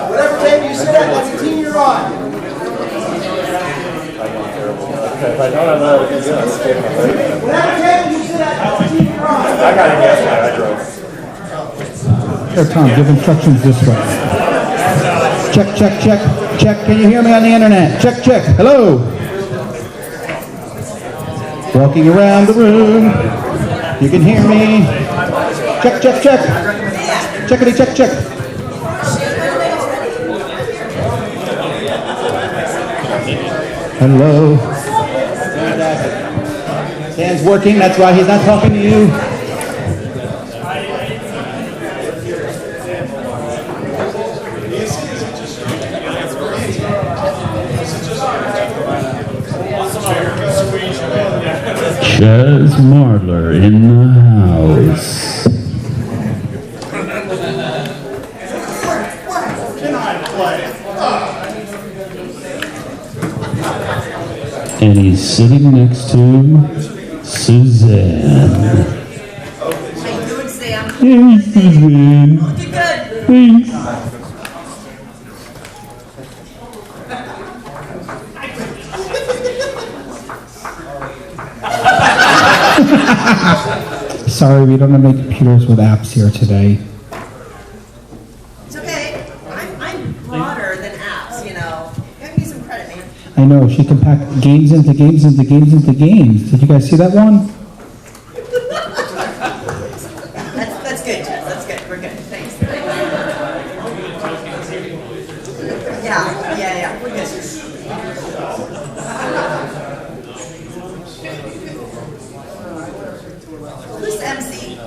Whatever table you sit at, that's the team you're on. If I don't know what to do, I'm scared of my leg. Whatever table you sit at, that's the team you're on. I got a guess now, I drove. Here, Tom, give instructions this way. Check, check, check, check. Can you hear me on the internet? Check, check. Hello. Walking around the room. You can hear me. Check, check, check. Checkity, check, check. Hello. Dan's working, that's why he's not talking to you. Chaz Marler in the house. And he's sitting next to Suzanne. How you doing, Sam? Hey, Suzanne. Looking good. Thanks. Sorry, we don't have any computers with apps here today. It's okay. I'm broader than apps, you know. Give me some credit, man. I know, she can pack games into games into games into games. Did you guys see that one? That's good, Jess. That's good. We're good. Thanks. Yeah. We're good. Who's the MC?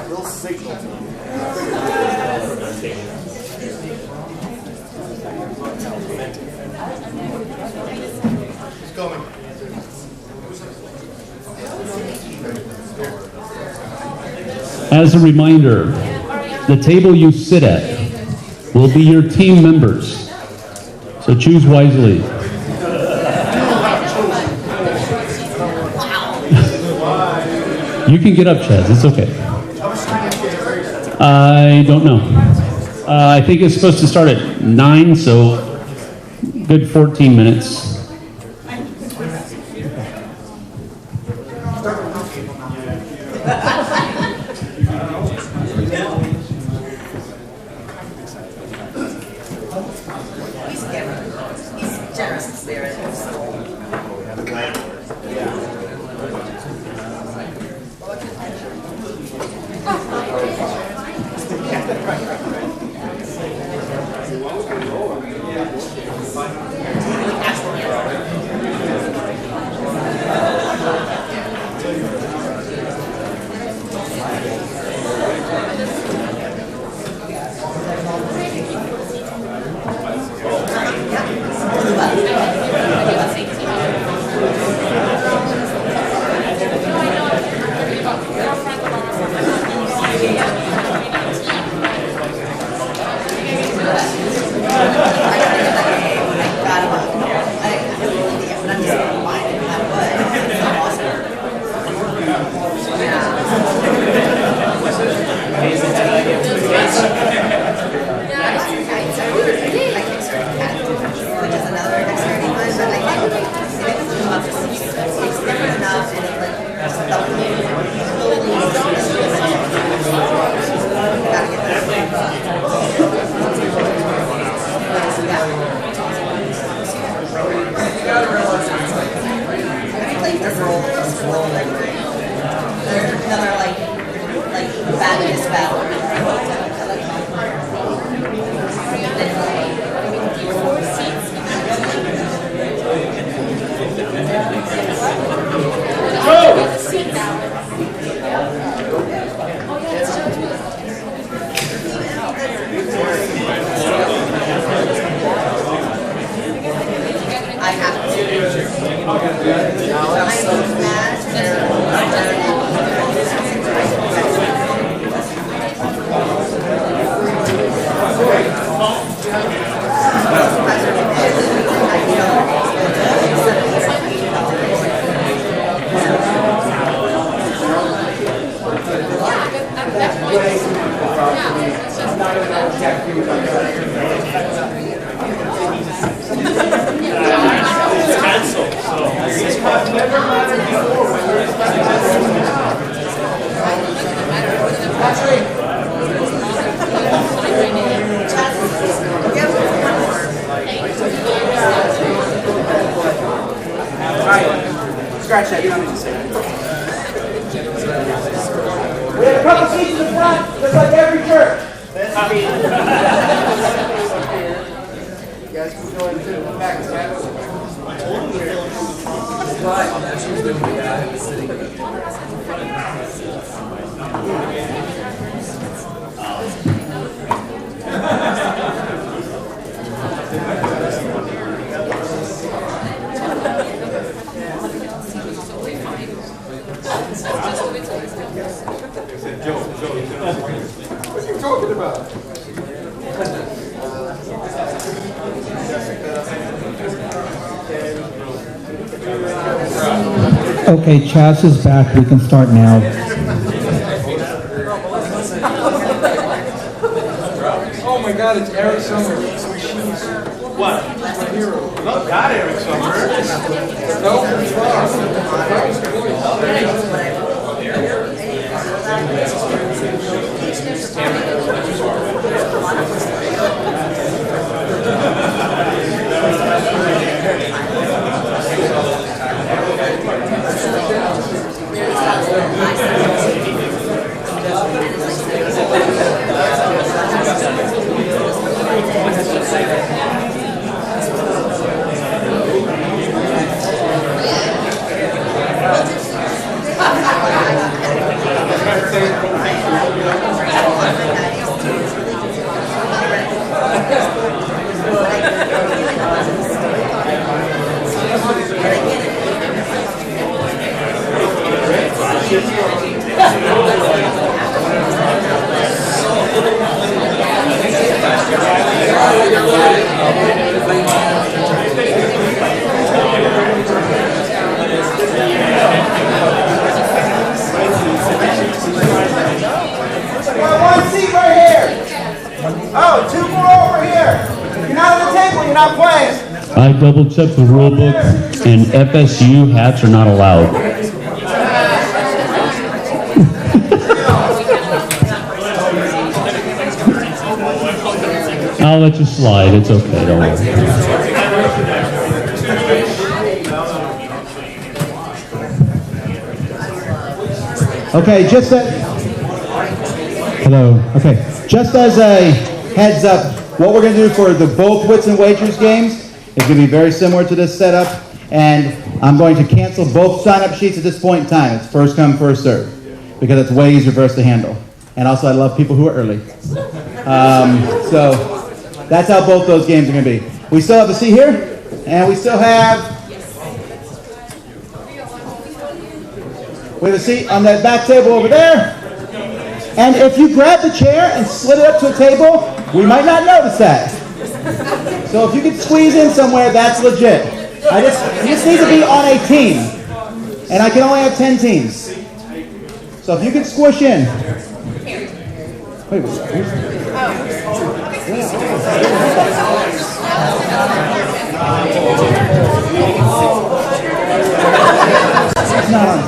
Real signal to you. It's coming. As a reminder, the table you sit at will be your team members. So choose wisely. You can get up, Chaz. It's okay. I don't know. I think it's supposed to start at 9, so good 14 minutes. He's generous in spirit. Another like badness battle. I have Scratch that, you don't need to say that. We have a couple seats in the front, just like every church. You guys can go into the back. What are you talking about? Okay, Chaz is back. We can start now. Oh my God, it's Eric Summerer. What? Not got Eric Summerer. No, one seat right here. Oh, two more over here. If you're not at the table, you're not playing. I double checked the rule book, and FSU hats are not allowed. I'll let you slide. It's okay. Don't worry. Okay, hello. Okay, just as a heads up, what we're going to do for the both Wits and Wagers games is going to be very similar to this setup, and I'm going to cancel both sign-up sheets at this point in time. It's first come, first serve, because it's way easier for us to handle. And also, I love people who are early. So that's how both those games are going to be. We still have a seat here, and we have a seat on that back table over there. And if you grab the chair and slid it up to a table, we might not notice that. So if you could squeeze in somewhere, that's legit. You just need to be on a team. And I can only have 10 teams. So if you could squish in. Wait, it's not on.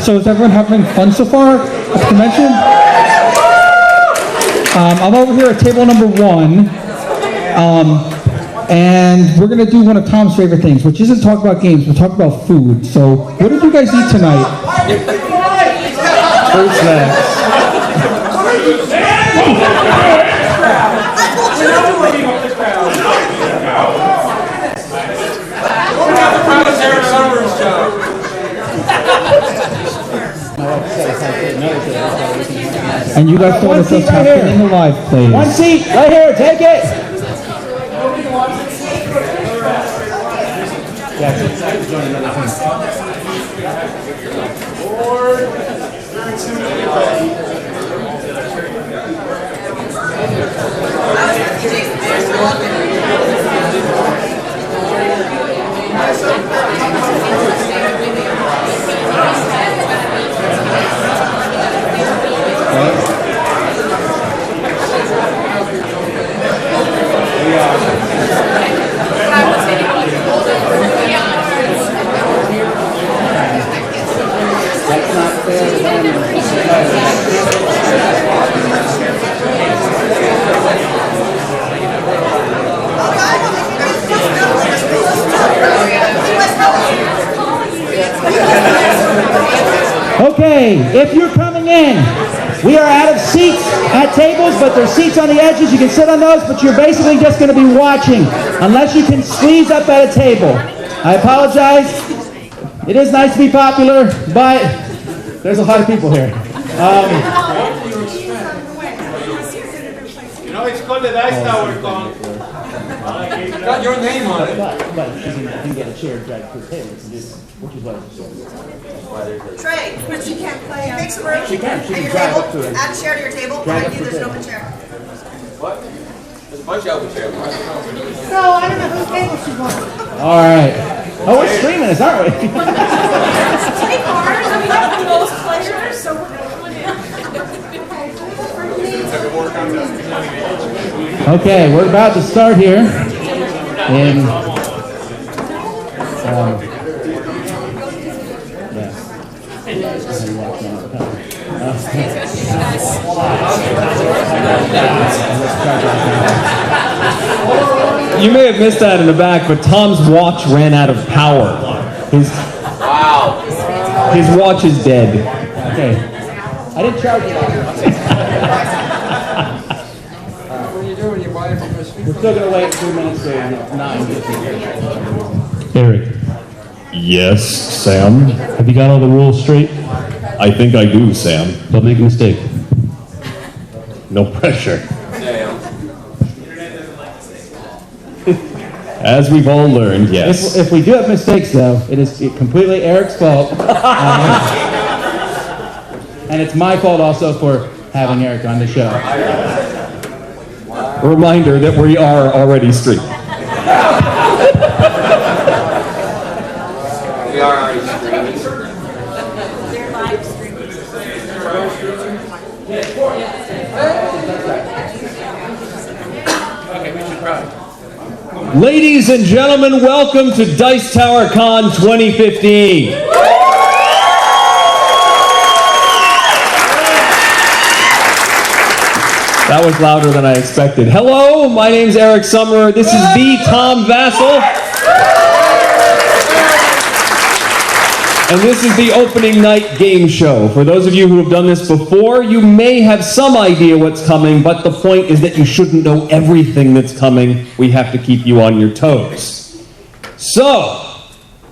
So is everyone having fun so far at the convention? I'm over here at table number 1, and we're going to do one of Tom's favorite things, which isn't talk about games, but talk about food. So what did you guys eat tonight? Fruit snacks. And you guys told us what's happening in the live, please. One seat, right here, take it. Okay, if you're coming in, We are out of seats at tables, but there's seats on the edges. You can sit on those, but you're basically just going to be watching, unless you can squeeze up at a table. I apologize. It is nice to be popular, but there's a lot of people here. It's called the Dice Tower Con. Got your name on it. But she can get a chair dragged to the table, which is what Trey, but she can't play. Make some room. She can. She At can your drive table. up to it. Add a chair to your table. Drive Behind up you, to there's the an open chair. What? There's a bunch of open chairs. So I don't know whose table she wants. All right. Oh, we're streaming this, aren't we? Take ours. We have the most players, so we're Okay, we're about to start here. You may have missed that in the back, but Tom's watch ran out of power. His watch is dead. Okay. I didn't charge you. What do you do when you buy it from the street? We're still going to wait 2 minutes to 9. Eric. Yes, Sam? Have you got all the rules straight? I think I do, Sam. Don't make a mistake. No pressure. Damn. As we've all learned, yes. If we do have mistakes, though, it is completely Eric's fault. And it's my fault also for having Eric on the show. A reminder that we are already streaming. We are already streaming. Ladies and gentlemen, welcome to Dice Tower Con 2015. That was louder than I expected. Hello, my name's Eric Summerer. This is the Tom Vasel. And this is the opening night game show. For those of you who have done this before, you may have some idea what's coming, but the point is that you shouldn't know everything that's coming. We have to keep you on your toes. So,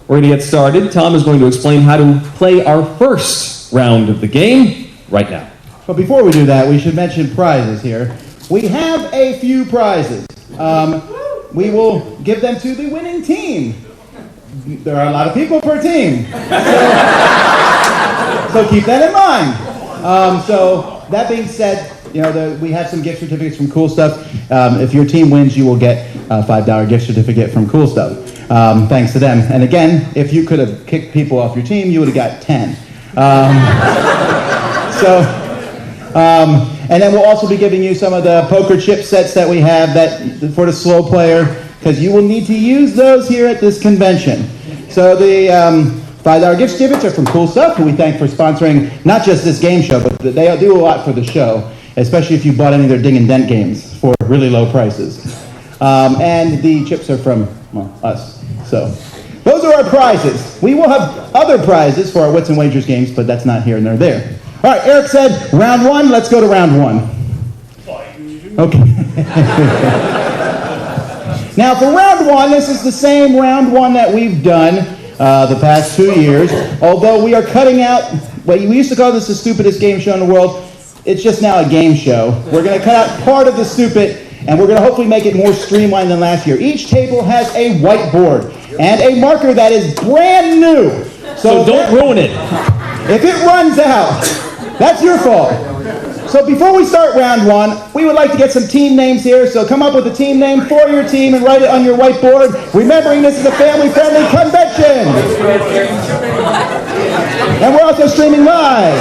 we're going to get started. Tom is going to explain how to play our first round of the game right now. But before we do that, we should mention prizes here. We have a few prizes. We will give them to the winning team. There are a lot of people per team. So keep that in mind. So that being said, we have some gift certificates from Cool Stuff. If your team wins, you will get a $5 gift certificate from Cool Stuff. Thanks to them. And again, if you could have kicked people off your team, you would have got 10. And then we'll also be giving you some of the poker chip sets that we have for the slow player, because you will need to use those here at this convention. So the $5 gift certificates are from Cool Stuff, who we thank for sponsoring not just this game show, but they do a lot for the show, especially if you bought any of their Ding and Dent games for really low prices. And the chips are from, us. So those are our prizes. We will have other prizes for our Wits and Wagers games, but that's not here and they're there. All right, Eric said round one. Let's go to round one. Okay. Now, for round one, this is the same round one that we've done the past 2 years, although we are cutting out, we used to call this the stupidest game show in the world. It's just now a game show. We're going to cut out part of the stupid, and we're going to hopefully make it more streamlined than last year. Each table has a whiteboard and a marker that is brand new. So don't ruin it. If it runs out, that's your fault. So before we start round one, we would like to get some team names here. So come up with a team name for your team and write it on your whiteboard. Remembering this is a family-friendly convention. And we're also streaming live.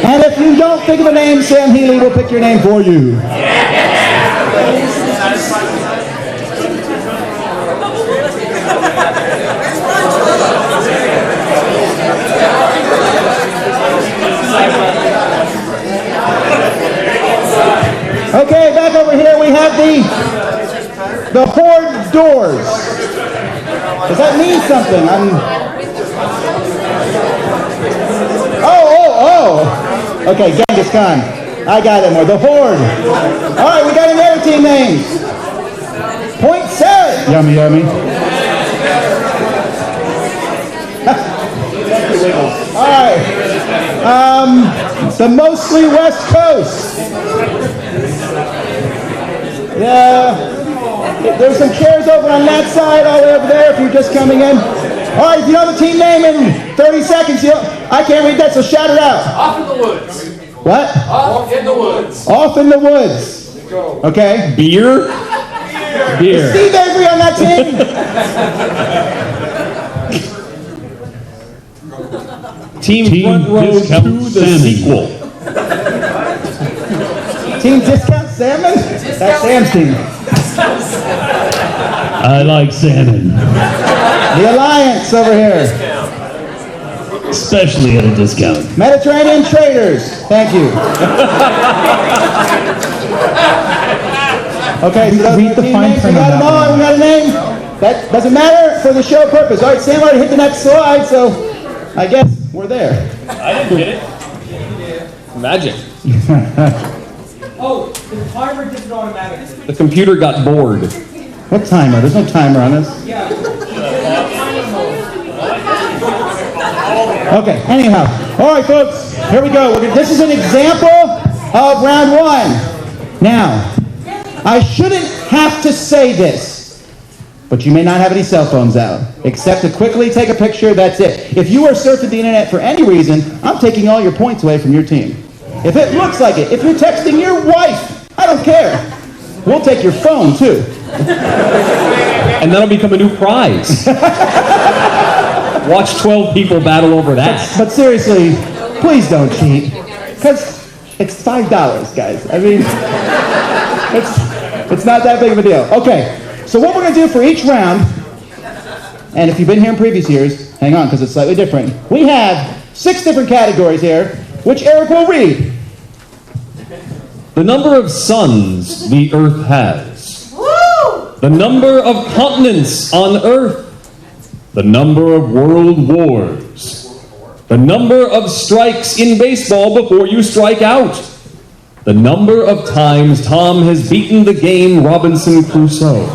And if you don't think of a name, Sam Healy will pick your name for you. Okay, back over here we have the horde doors. Does that mean something? Oh. Okay, Genghis Khan. I got it more. The Horde. All right, we got another team names. Point set. Yummy, yummy. All right. The mostly West Coast. Yeah. There's some chairs over on that side, all the way over there if you're just coming in. All right, if you know the team name in 30 seconds, I can't read that, so shout it out. Off in the woods. What? Off in the woods. Off in the woods. Okay. Beer? Beer. Steve Avery on that team? Team Front Row Discount to the Salmon. sequel. Team Discount Salmon? That's Sam's team. I like salmon, The Alliance over here. especially at a discount. Mediterranean Traders. Thank you. Okay, so those Read are the team fine names. We print on got them that all. one. We got a name. That doesn't matter for the show purpose. All right, Sam already hit the next slide, so I guess we're there. I didn't get it. Magic. Oh, the timer did it automatically. The computer got bored. What timer? There's no timer on this. Yeah. Okay, anyhow. All right, folks, here we go. This is an example of round one. Now, I shouldn't have to say this, but you may not have any cell phones out, except to quickly take a picture, that's it. If you are surfing the internet for any reason, I'm taking all your points away from your team. If it looks like it, if you're texting your wife, I don't care. We'll take your phone, too. And that'll become a new prize. Watch 12 people battle over that. But seriously, please don't cheat, because it's $5, guys. I mean, it's not that big of a deal. Okay, so what we're going to do for each round, and if you've been here in previous years, hang on, because it's slightly different. We have 6 different categories here, which Eric will read. The number of suns the Earth has. Woo! The number of continents on Earth. The number of world wars. The number of strikes in baseball before you strike out. The number of times Tom has beaten the game Robinson Crusoe.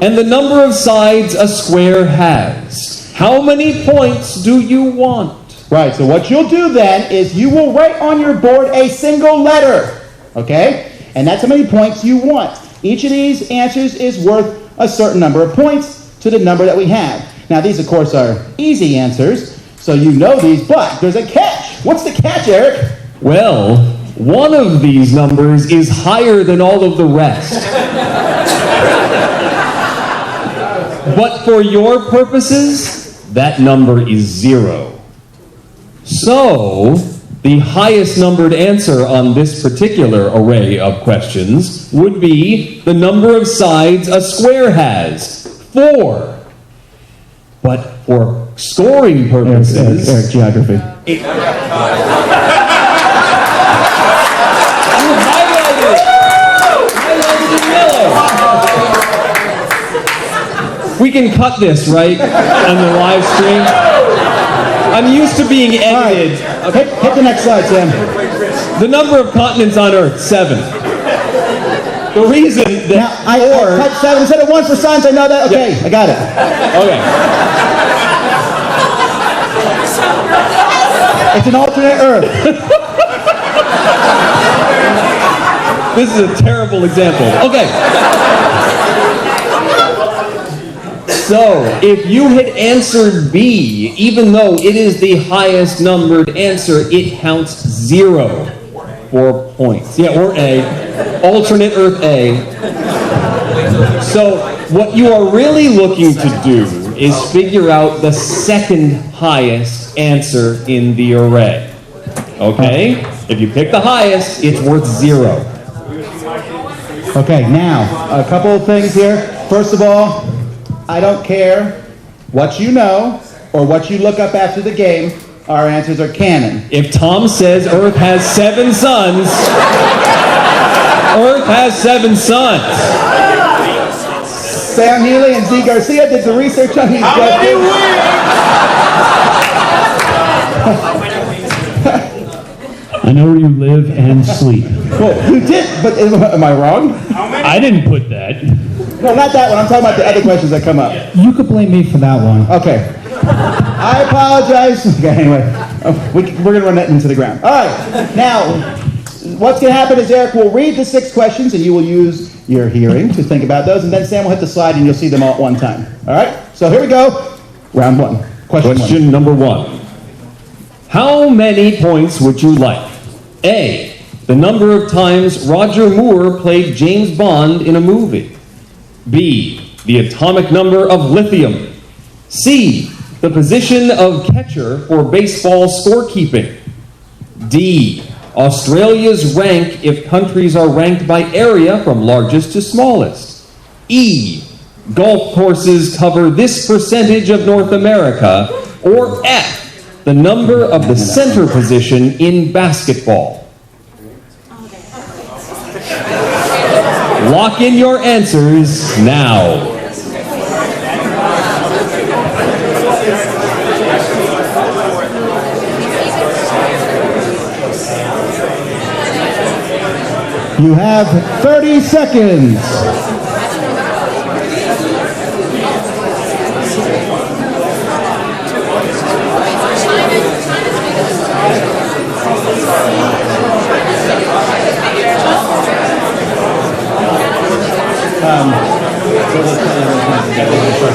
And the number of sides a square has. How many points do you want? Right, so what you'll do then is you will write on your board a single letter, okay? And that's how many points you want. Each of these answers is worth a certain number of points to the number that we have. Now, these, of course, are easy answers, so you know these, but there's a catch. What's the catch, Eric? Well, one of these numbers is higher than all of the rest. But for your purposes, that number is 0. So, the highest numbered answer on this particular array of questions would be the number of sides a square has, 4. But for scoring purposes... Eric, geography. We can cut this, right, on the live stream? I'm used to being edited. All right. Hit the next slide, Sam. The number of continents on Earth, 7. The reason that Now, I cut 7 instead of 1 for science. I know that. Okay, I got it. Okay. It's an alternate Earth. This is a terrible example. Okay. So, if you had answered B, even though it is the highest numbered answer, it counts 0 for points. Yeah, or A. Alternate Earth A. So, what you are really looking to do is figure out the second highest answer in the array. Okay? If you pick the highest, it's worth 0. Okay, now, a couple of things here. First of all, I don't care what you know or what you look up after the game. Our answers are canon. If Tom says Earth has 7 suns, Earth has 7 suns. Sam Healy and Z Garcia did the research on these questions. I know where you live and sleep. Well, you did, but am I wrong? I didn't put that. No, not that one. I'm talking about the other questions that come up. You could blame me for that one. Okay. I apologize. Okay, anyway. We're going to run that into the ground. All right. Now, what's going to happen is Eric will read the 6 questions, and you will use your hearing to think about those, and then Sam will hit the slide, and you'll see them all at one time. All right? So here we go. Round 1. Question number 1. How many points would you like? A, the number of times Roger Moore played James Bond in a movie. B, the atomic number of lithium. C, the position of catcher for baseball scorekeeping. D, Australia's rank if countries are ranked by area from largest to smallest. E, golf courses cover this percentage of North America. Or F, the number of the center position in basketball. Lock in your answers now. You have 30 seconds.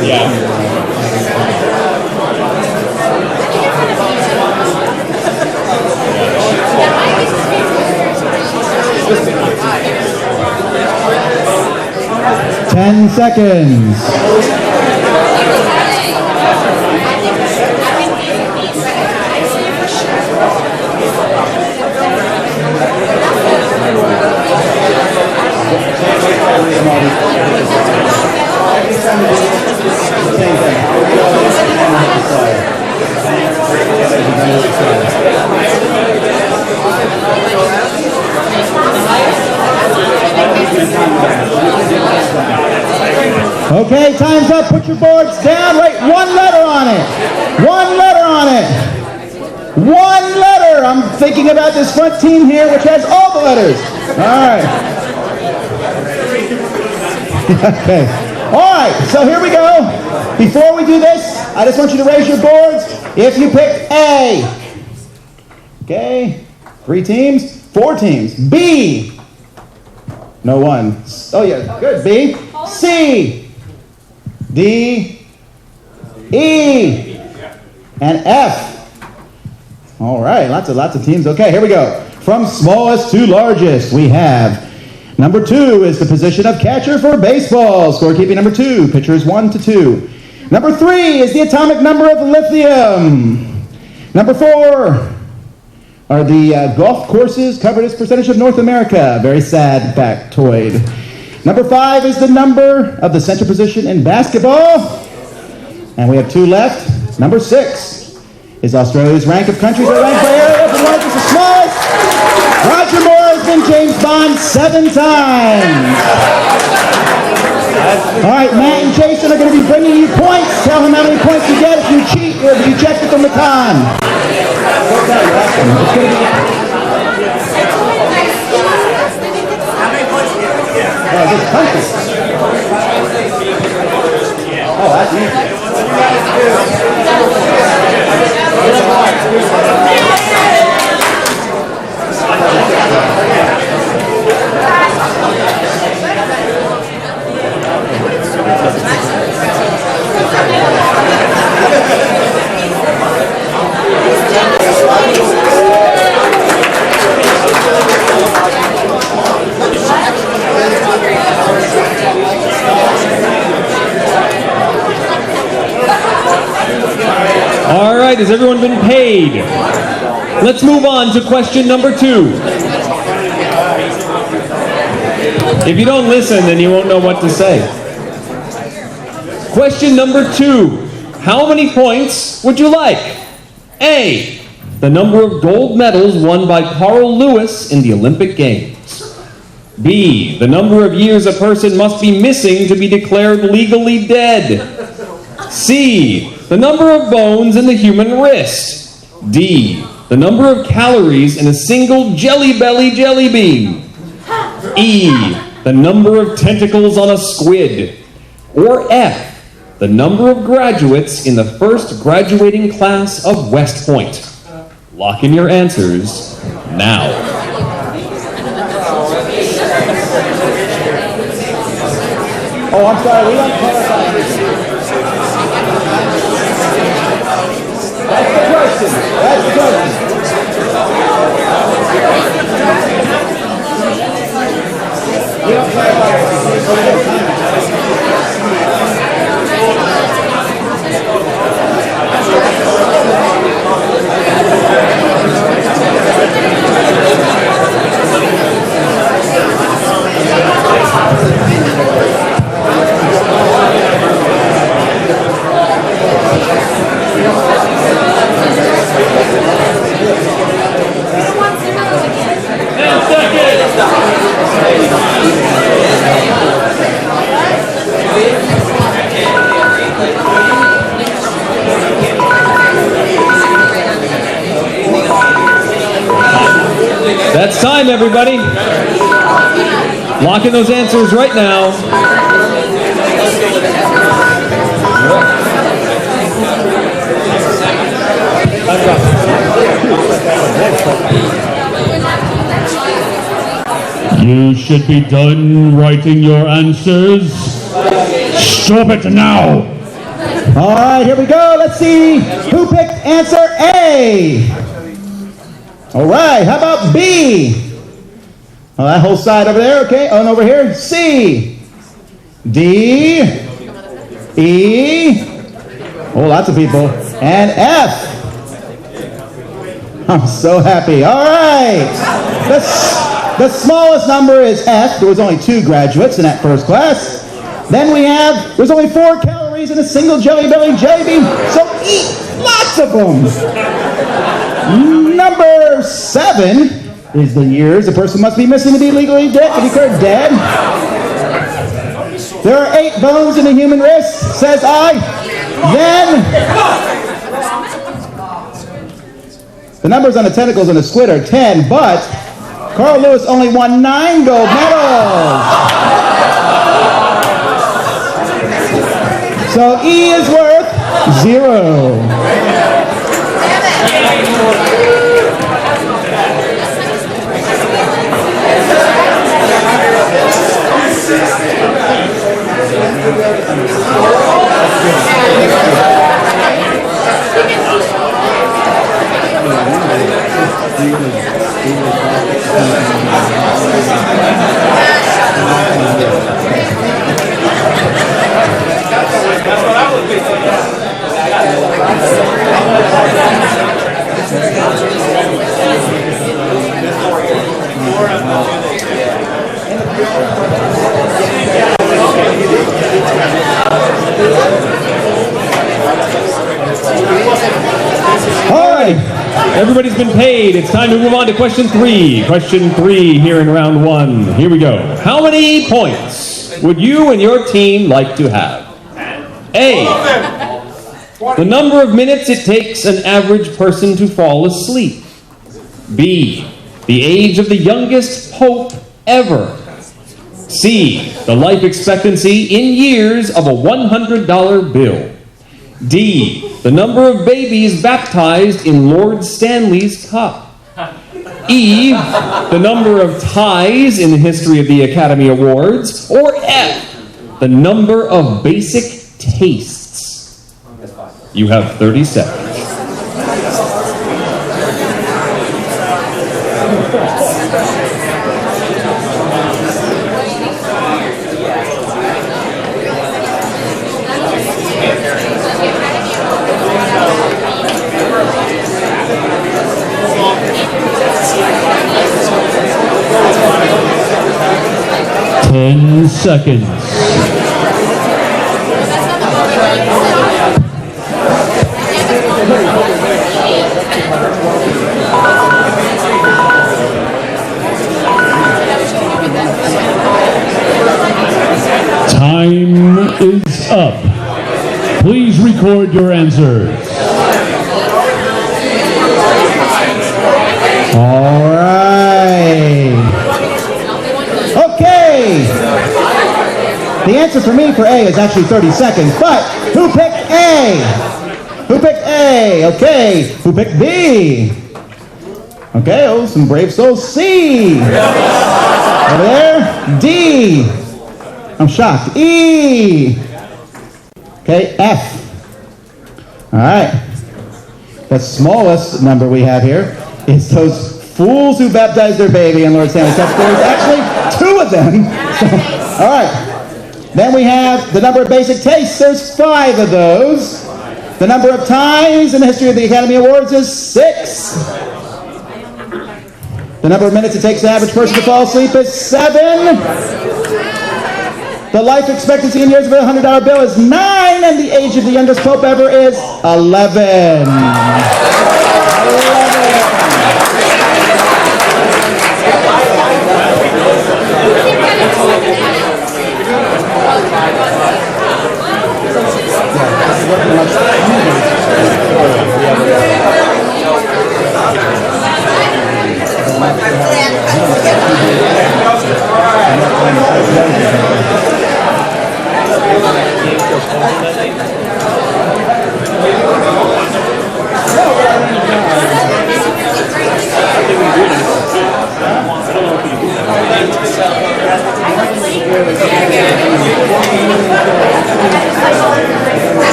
Yeah. 10 seconds. Okay, time's up. Put your boards down. Write one letter on it. One letter on it. One letter. I'm thinking about this front team here, which has all the letters. All right. Okay. All right, so here we go. Before we do this, I just want you to raise your boards if you picked A. Okay. 3 teams. 4 teams. B. No one. Oh, yeah. Good. B. C. D, E, and F. All right, lots of teams. Okay, here we go. From smallest to largest, we have number 2 is the position of catcher for baseball. Scorekeeping number 2, pitchers 1 to 2. Number 3 is the atomic number of lithium. Number 4 are the golf courses covered as percentage of North America. Very sad factoid. Number 5 is the number of the center position in basketball. And we have 2 left. Number 6 is Australia's rank of countries that are ranked by area from largest to smallest. Roger Moore has been James Bond 7 times. All right, Matt and Jason are going to be bringing you points. Tell him how many points you get if you cheat or if you check it from the con. This country. Oh, that's easy. All right, has everyone been paid? Let's move on to question number 2. If you don't listen, then you won't know what to say. Question number 2. How many points would you like? A, the number of gold medals won by Carl Lewis in the Olympic Games. B, the number of years a person must be missing to be declared legally dead. C, the number of bones in the human wrist. D, the number of calories in a single Jelly Belly jelly bean. E, the number of tentacles on a squid. Or F, the number of graduates in the first graduating class of West Point. Lock in your answers now. Oh, I'm sorry, we don't clarify. That's the question. That's the question. We don't clarify. That's time, everybody. Lock in those answers right now. You should be done writing your answers. Stop it now! All right, here we go. Let's see who picked answer A. All right, how about B? Oh, that whole side over there, okay. Oh, and over here, C. D. E. Oh, lots of people. And F. I'm so happy. All right. The smallest number is F. There was only 2 graduates in that first class. Then we have, there's only 4 calories in a single Jelly Belly jelly bean, so eat lots of them. Number 7 is the years a person must be missing to be legally dead, to be declared dead. There are 8 bones in the human wrist, says I. Then, the numbers on the tentacles on the squid are 10, but Carl Lewis only won 9 gold medals. So E is worth 0. All right, everybody's been paid. It's time to move on to question 3. Question 3 here in round 1. Here we go. How many points would you and your team like to have? A, the number of minutes it takes an average person to fall asleep. B, the age of the youngest pope ever. C, the life expectancy in years of a $100 bill. D, the number of babies baptized in Lord Stanley's cup. E, the number of ties in the history of the Academy Awards. Or F, the number of basic tastes. You have 30 seconds. Seconds. Time is up. Please record your answers. All right. Okay. The answer for me for A is actually 30 seconds, but who picked A? Who picked A? Okay. Who picked B? Okay, oh, some brave souls. C. Over there. D. I'm shocked. E. Okay, F. All right. The smallest number we have here is those fools who baptized their baby in Lord Stanley Cup. There's actually 2 of them. So, all right. Then we have the number of basic tastes. There's 5 of those. The number of times in the history of the Academy Awards is 6. The number of minutes it takes an average person to fall asleep is 7. The life expectancy in years of a $100 bill is 9, and the age of the youngest pope ever is 11. 11.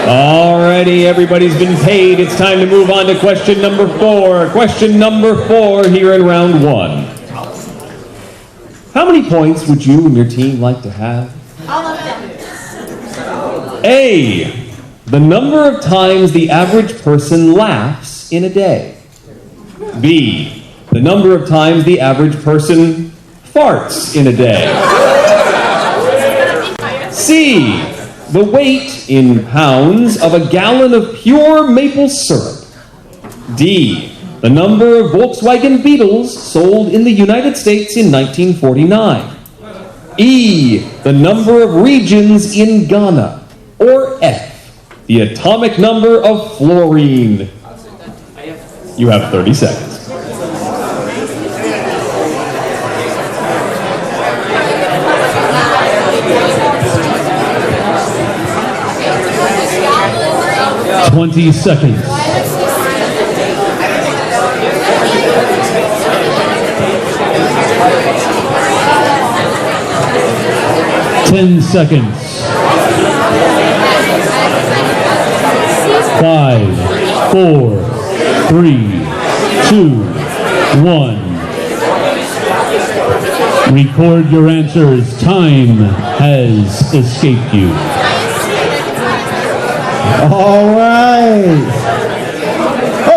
Alrighty, everybody's been paid. It's time to move on to question number 4. Question number 4 here in round 1. How many points would you and your team like to have? All of them. A. The number of times the average person laughs in a day. B. The number of times the average person farts in a day. C. The weight in pounds of a gallon of pure maple syrup. D. The number of Volkswagen Beetles sold in the United States in 1949. E. The number of regions in Ghana. Or F. The atomic number of fluorine. You have 30 seconds. Twenty seconds. 10 seconds. 5, 4, 3, 2, 1. Record your answers. Time has escaped you. All right.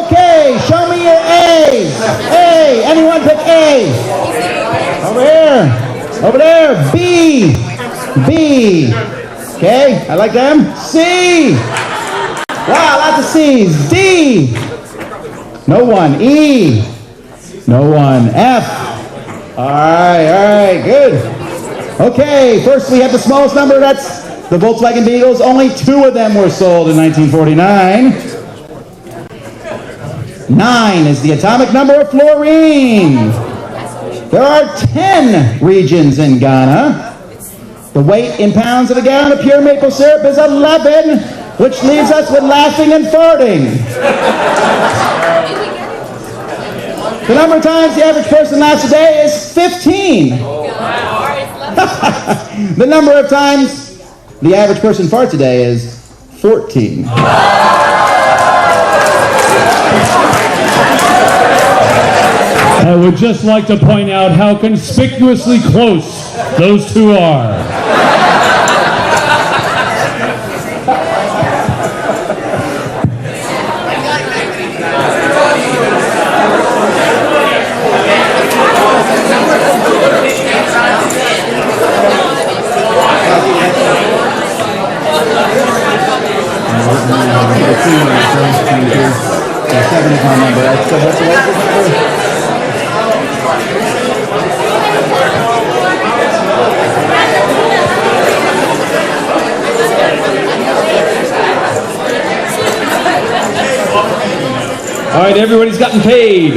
Okay, show me your A's. A. Anyone pick A? Over here. Over there. B. B. Okay, I like them. C. Wow, lots of C's. D. No one. E. No one. F. All right, good. Okay, first we have the smallest number. That's the Volkswagen Beetles. Only 2 of them were sold in 1949. 9 is the atomic number of fluorine. There are 10 regions in Ghana. The weight in pounds of a gallon of pure maple syrup is 11, which leaves us with laughing and farting. The number of times the average person laughs a day is 15. The number of times the average person farts a day is 14. I would just like to point out how conspicuously close those 2 are. All right, everybody's gotten paid.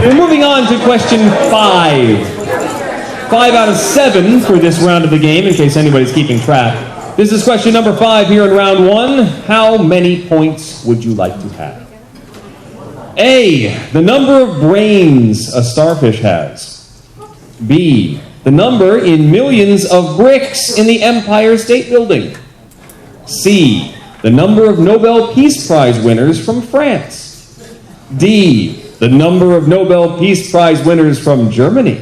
We're moving on to question 5. 5 out of 7 for this round of the game, in case anybody's keeping track. This is question number 5 here in round 1. How many points would you like to have? A, the number of brains a starfish has. B, the number in millions of bricks in the Empire State Building. C, the number of Nobel Peace Prize winners from France. D, the number of Nobel Peace Prize winners from Germany.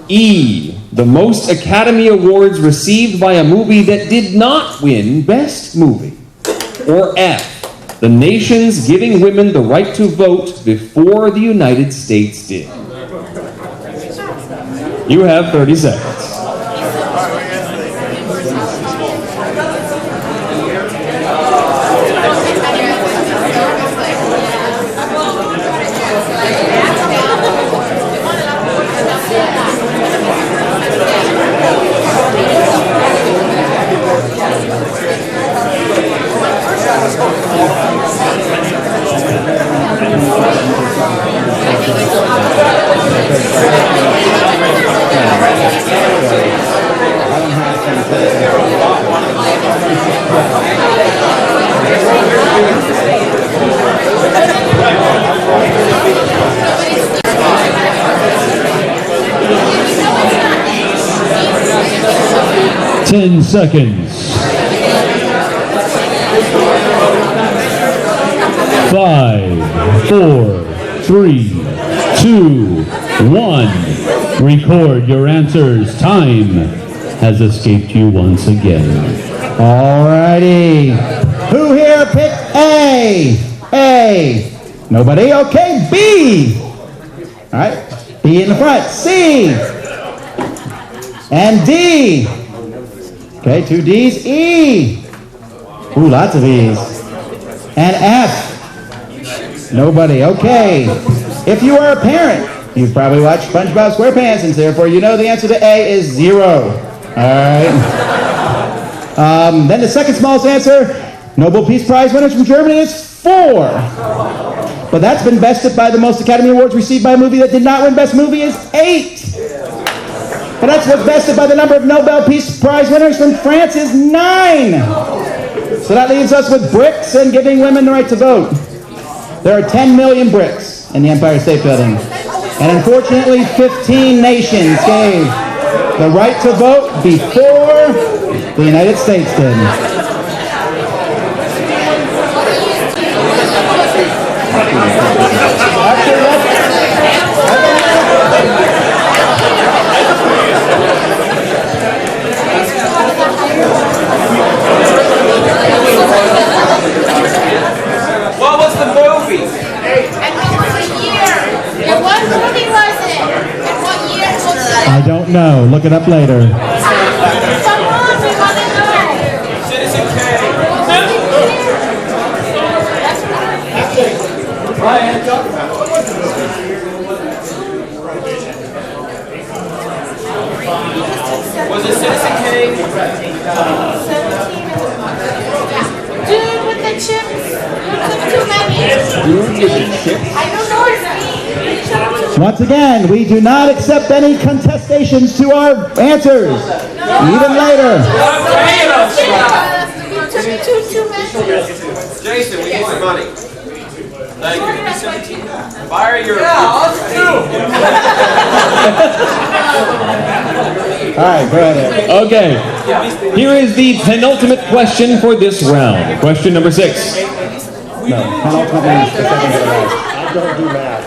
E, the most Academy Awards received by a movie that did not win Best Movie. Or F, the nations giving women the right to vote before the United States did. You have 30 seconds. Ten seconds. 5, 4, 3, 2, 1. Record your answers. Time has escaped you once again. Alrighty. Who here picked A? A. Nobody? Okay, B. Alright. B in the front. C. And D. Okay, 2 D's. E. Ooh, lots of E's. And F. Nobody. Okay. If you are a parent, you've probably watched SpongeBob SquarePants, and therefore you know the answer to A is 0. Alright. Then the second smallest answer, Nobel Peace Prize winners from Germany, is 4. But that's been bested by the most Academy Awards received by a movie that did not win Best Movie is 8. But that's what's bested by the number of Nobel Peace Prize winners from France is 9. So that leaves us with bricks and giving women the right to vote. There are 10 million bricks in the Empire State Building. And unfortunately, 15 nations gave the right to vote before the United States did. What was the movie? And what was the year? And what movie was it? And what year was it? I don't know. Look it up later. Come on, we want to know. Citizen Was it Citizen Kane? Dude with the chips. You took too many. Dude with the chips? I don't know his name. You took too Once again, we do not accept any contestations to our answers. Even later. You took too many. Jason, we need some money. Thank you. Fire your... All right, go ahead. Okay. Here is the penultimate question for this round. Question number 6. No, penultimate means the second to the last. I don't do math.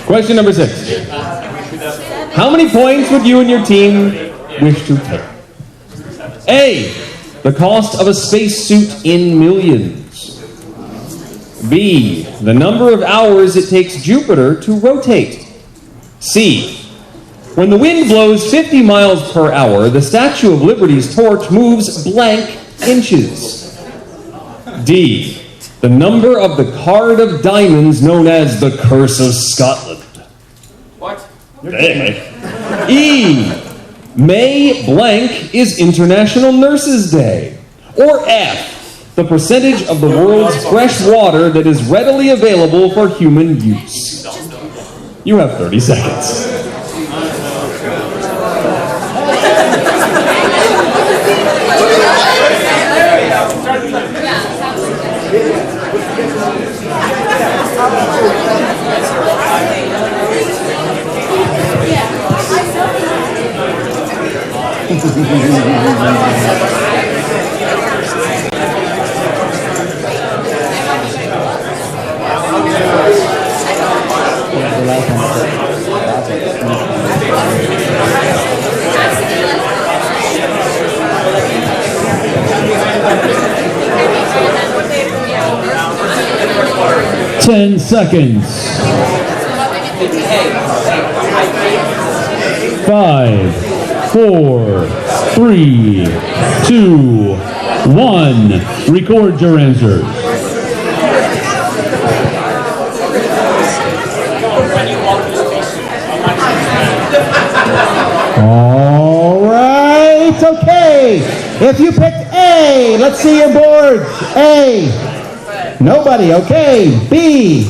Question number 6. How many points would you and your team wish to take? A, the cost of a spacesuit in millions. B, the number of hours it takes Jupiter to rotate. C, when the wind blows 50 miles per hour, the Statue of Liberty's torch moves blank inches. D, the number of the card of diamonds known as the Curse of Scotland. What? E, May blank is International Nurses Day. Or F, the percentage of the world's fresh water that is readily available for human use. You have 30 seconds. Ten seconds. 5, 4, 3, 2, 1. Record your answers. All right, okay. If you picked A, let's see your boards. A. Nobody, okay. B.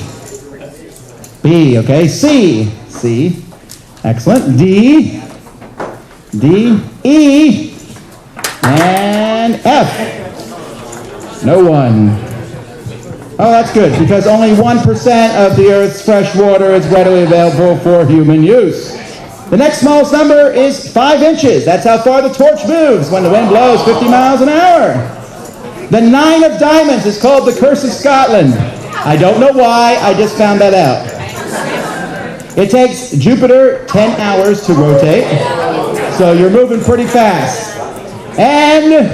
B, okay. C. C. Excellent. D. D. E. And F. No one. Oh, that's good, because only 1% of the Earth's fresh water is readily available for human use. The next smallest number is 5 inches. That's how far the torch moves when the wind blows 50 miles an hour. The 9 of diamonds is called the Curse of Scotland. I don't know why, I just found that out. It takes Jupiter 10 hours to rotate, so you're moving pretty fast. And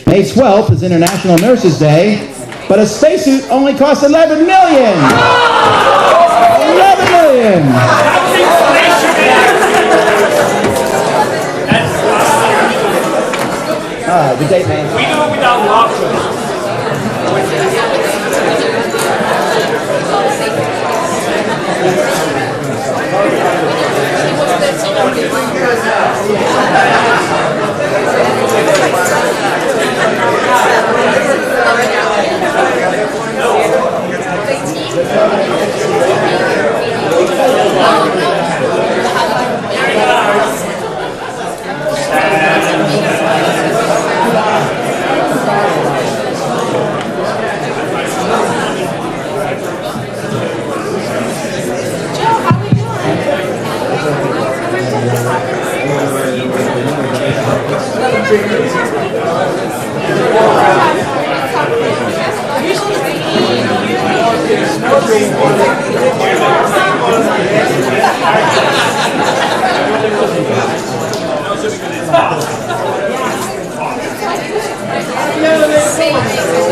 May 12th is International Nurses Day, but a spacesuit only costs $11 million. $11 million. Good day, man. We do it without lobsters.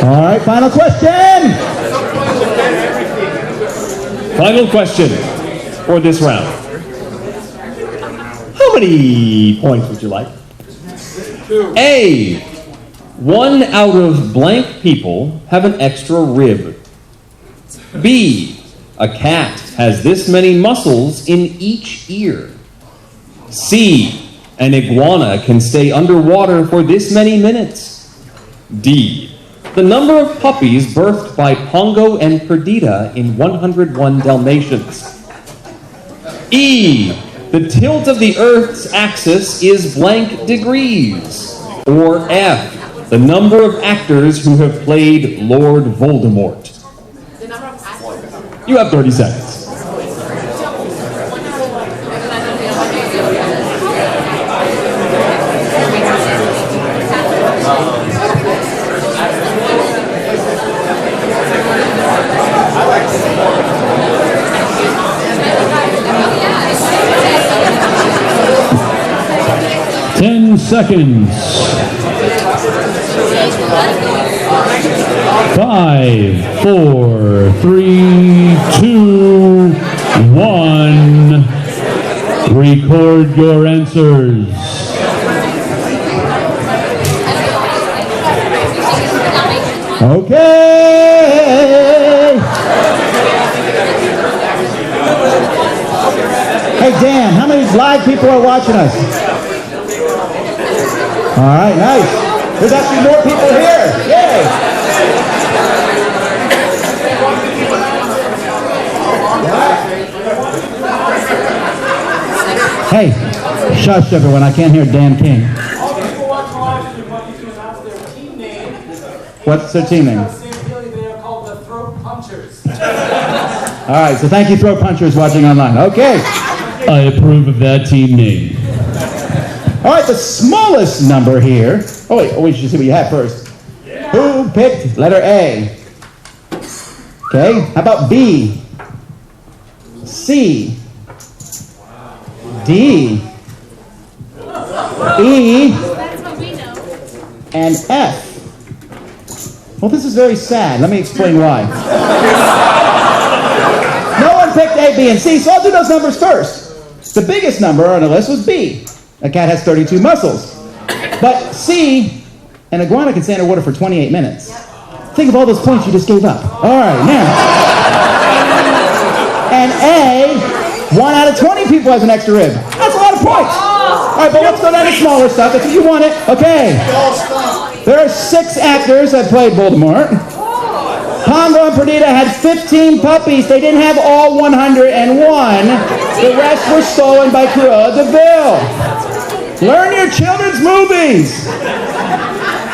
All right, final question. Final question for this round. How many points would you like? 2. A. 1 out of blank people have an extra rib. B. A cat has this many muscles in each ear. C. An iguana can stay underwater for this many minutes. D. The number of puppies birthed by Pongo and Perdita in 101 Dalmatians. E. The tilt of the Earth's axis is blank degrees. Or F. The number of actors who have played Lord Voldemort. You have 30 seconds. Seconds. 5, 4, 3, 2, 1. Record your answers. Okay. Hey Dan, how many live people are watching us? All right, nice. There's actually more people here. Yay! Hey, shush everyone, I can't hear Dan King. What's their team name? They are called the Throat Punchers. All right, so thank you, Throat Punchers watching online. Okay. I approve of that team name. All right, the smallest number here. Oh, wait, we should see what you have first. Who picked letter A? Okay, how about B? C? D? E? That's what we know. And F? Well, this is very sad. Let me explain why. No one picked A, B, and C, so I'll do those numbers first. The biggest number on the list was B. A cat has 32 muscles. But C, an iguana can stay underwater for 28 minutes. Think of all those points you just gave up. All right, now. And A, 1 out of 20 people has an extra rib. That's a lot of points. All right, but let's go down to smaller stuff if you want it. Okay. There are 6 actors that played Voldemort. Pongo and Perdita had 15 puppies. They didn't have all 101. The rest were stolen by Cruella de Vil. Learn your children's movies.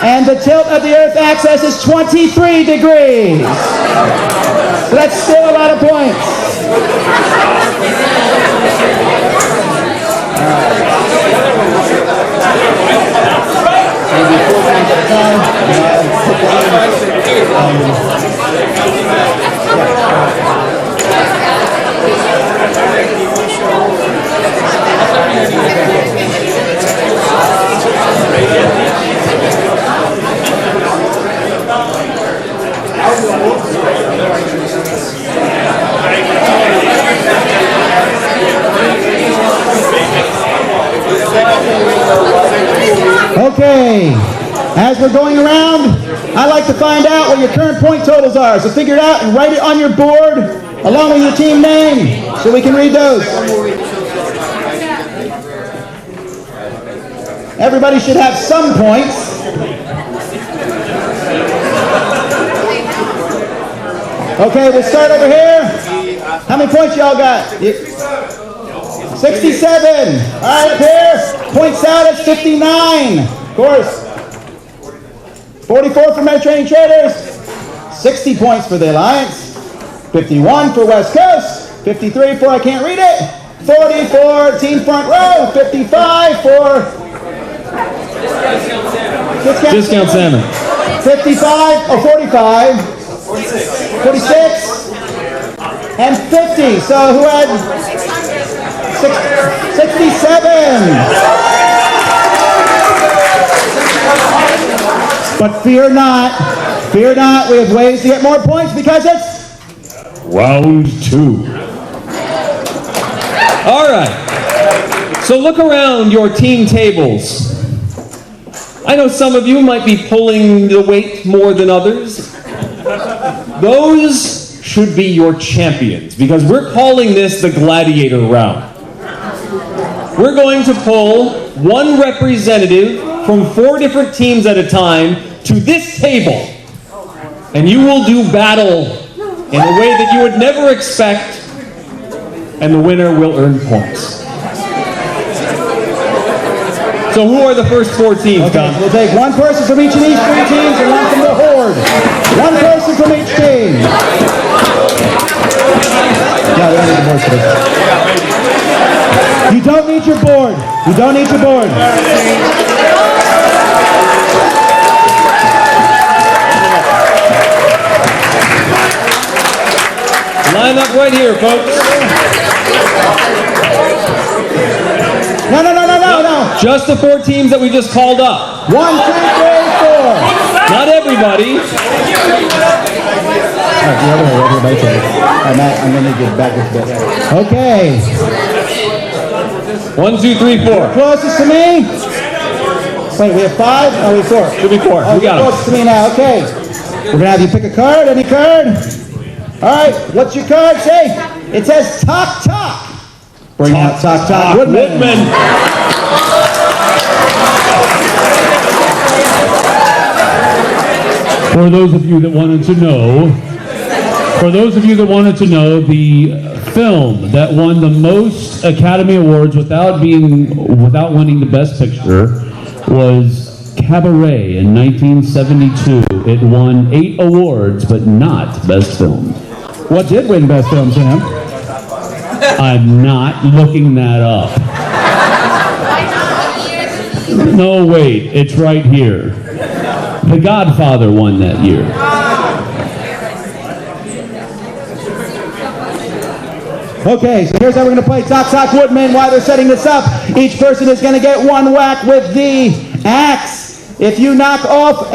And the tilt of the Earth axis is 23 degrees. So that's still a lot of points. Maybe 4 points at a time. Okay, as we're going around, I like to find out what your current point totals are. So figure it out and write it on your board along with your team name so we can read those. Everybody should have some points. Okay, we'll start over here. How many points y'all got? 67. All right, up here. Points out at 59. Of course. 44 for Mediterranean Traders. 60 points for the Alliance. 51 for West Coast. 53 for I Can't Read It. 40 for Team Front Row. 55 for Discount Salmon. 55 or 45. 46 and 50. So who had 67? But fear not, we have ways to get more points because it's Round 2. All right. So look around your team tables. I know some of you might be pulling the weight more than others. Those should be your champions because we're calling this the Gladiator round. We're going to pull one representative from 4 different teams at a time to this table. And you will do battle in a way that you would never expect, and the winner will earn points. So who are the first 4 teams, Don? We'll take one person from each of these 3 teams and one from the Horde. One person from each team. No, we don't need the board for this. You don't need your board. You don't need your board. Line up right here, folks. No. Just the 4 teams that we just called up. 1, 2, 3, 4. Not everybody. All right, Matt, I'm going to get back this bit. Okay. 1, 2, 3, 4. Closest to me. Wait, we have 5? Oh, we have 4. Should be 4. We got Closest to me now. Okay. We're going to have you pick a card. Any card? All right. What's your card say? It says Talk Talk. Bring out Talk Talk Woodman. For those of you that wanted to know, the film that won the most Academy Awards without winning the Best Picture was Cabaret in 1972. It won 8 awards, but not Best Film. What did win Best Film, Sam? I'm not looking that up. No, wait, it's right here. The Godfather won that year. Okay, so here's how we're going to play Talk Talk Woodman. While they're setting this up, each person is going to get 1 whack with the axe. If you knock off 2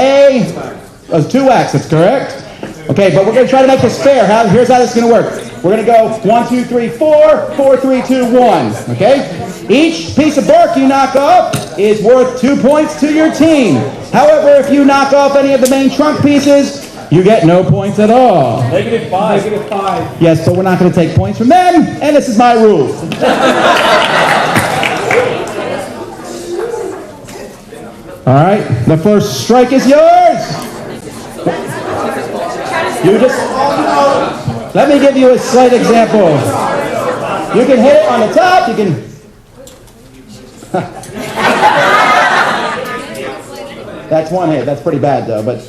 axes, correct? Okay, but we're going to try to make this fair. Here's how this is going to work. We're going to go 1, 2, 3, 4, 4, 3, 2, 1. Okay? Each piece of bark you knock off is worth 2 points to your team. However, if you knock off any of the main trunk pieces, you get no points at all. -5. Yes, but we're not going to take points from them, and this is my rules. All right, the first strike is yours. Let me give you a slight example. You can hit it on the top, you can... That's 1 hit, that's pretty bad though, but...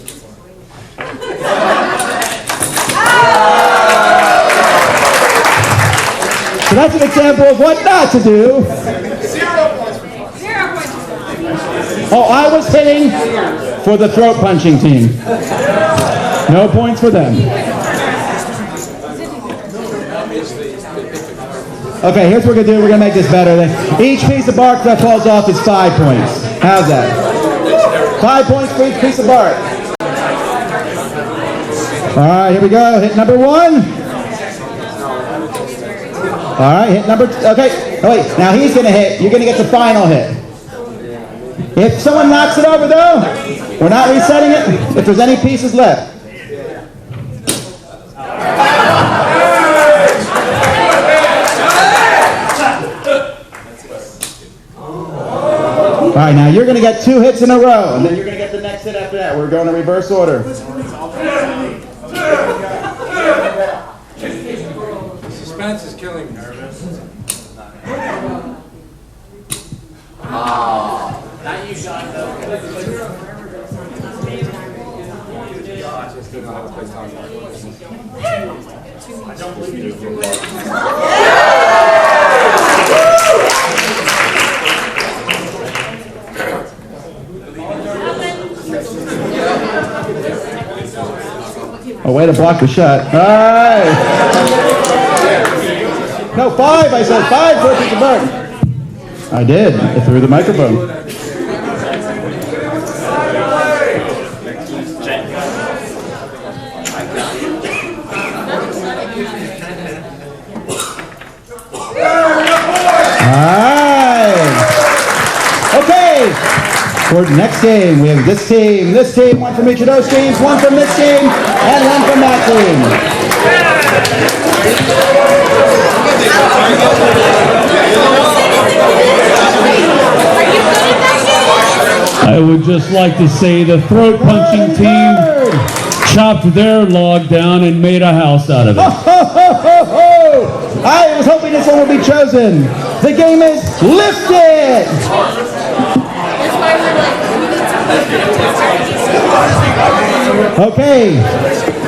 So that's an example of what not to do. 0 points. Oh, I was hitting for the throat punching team. No points for them. Okay, here's what we're going to do. We're going to make this better. Each piece of bark that falls off is 5 points. How's that? 5 points for each piece of bark. All right, here we go. Hit number 1. All right, hit number 2. Okay, oh wait, now he's going to hit. You're going to get the final hit. If someone knocks it over, though, we're not resetting it if there's any pieces left. All right, now you're going to get 2 hits in a row, and then you're going to get the next hit after that. We're going in reverse order. Suspense is killing me. Nervous. Not you, Sean, though. I don't believe you do. Oh, way to block the shot. All right. No, 5. I said 5 for a piece of bark. I did. I threw the microphone. For the next game, we have this team, 1 from each of those teams, 1 from this team, and 1 from that team. I would just like to say the throat punching team chopped their log down and made a house out of it. I was hoping this one would be chosen. The game is lifted. Okay.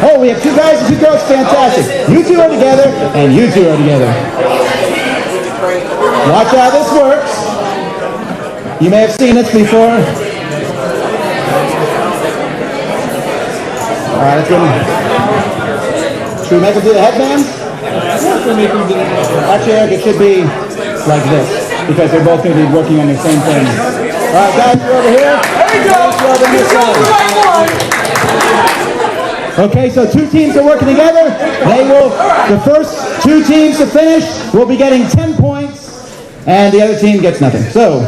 Oh, we have 2 guys and 2 girls. Fantastic. You 2 are together, and you 2 are together. Watch how this works. You may have seen this before. All right, let's go. Should we make them do the headbands? Actually, Eric, it should be like this, because they're both going to be working on the same thing. All right, guys, you're over here. There we go. Over this side. Okay, so 2 teams are working together. The first 2 teams to finish will be getting 10 points, and the other team gets nothing. So.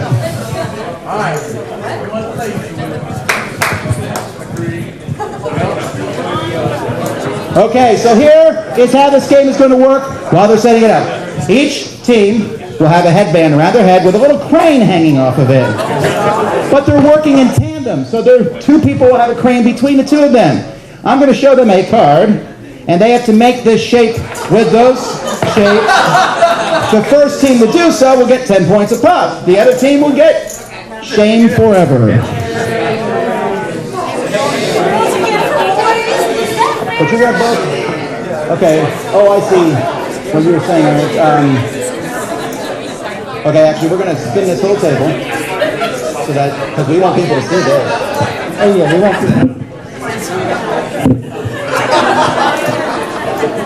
Okay, so here is how this game is going to work while they're setting it up. Each team will have a headband around their head with a little crane hanging off of it. But they're working in tandem. random. So two people will have a crane between the two of them. I'm going to show them a card, and they have to make this shape with those shapes. The first team to do so will get 10 points a pop. The other team will get shame forever. But you're going to both... Okay. Oh, I see what you were saying, Eric. Okay, actually, we're going to spin this whole table. So that, because we want people to see this. Oh, yeah, we want people.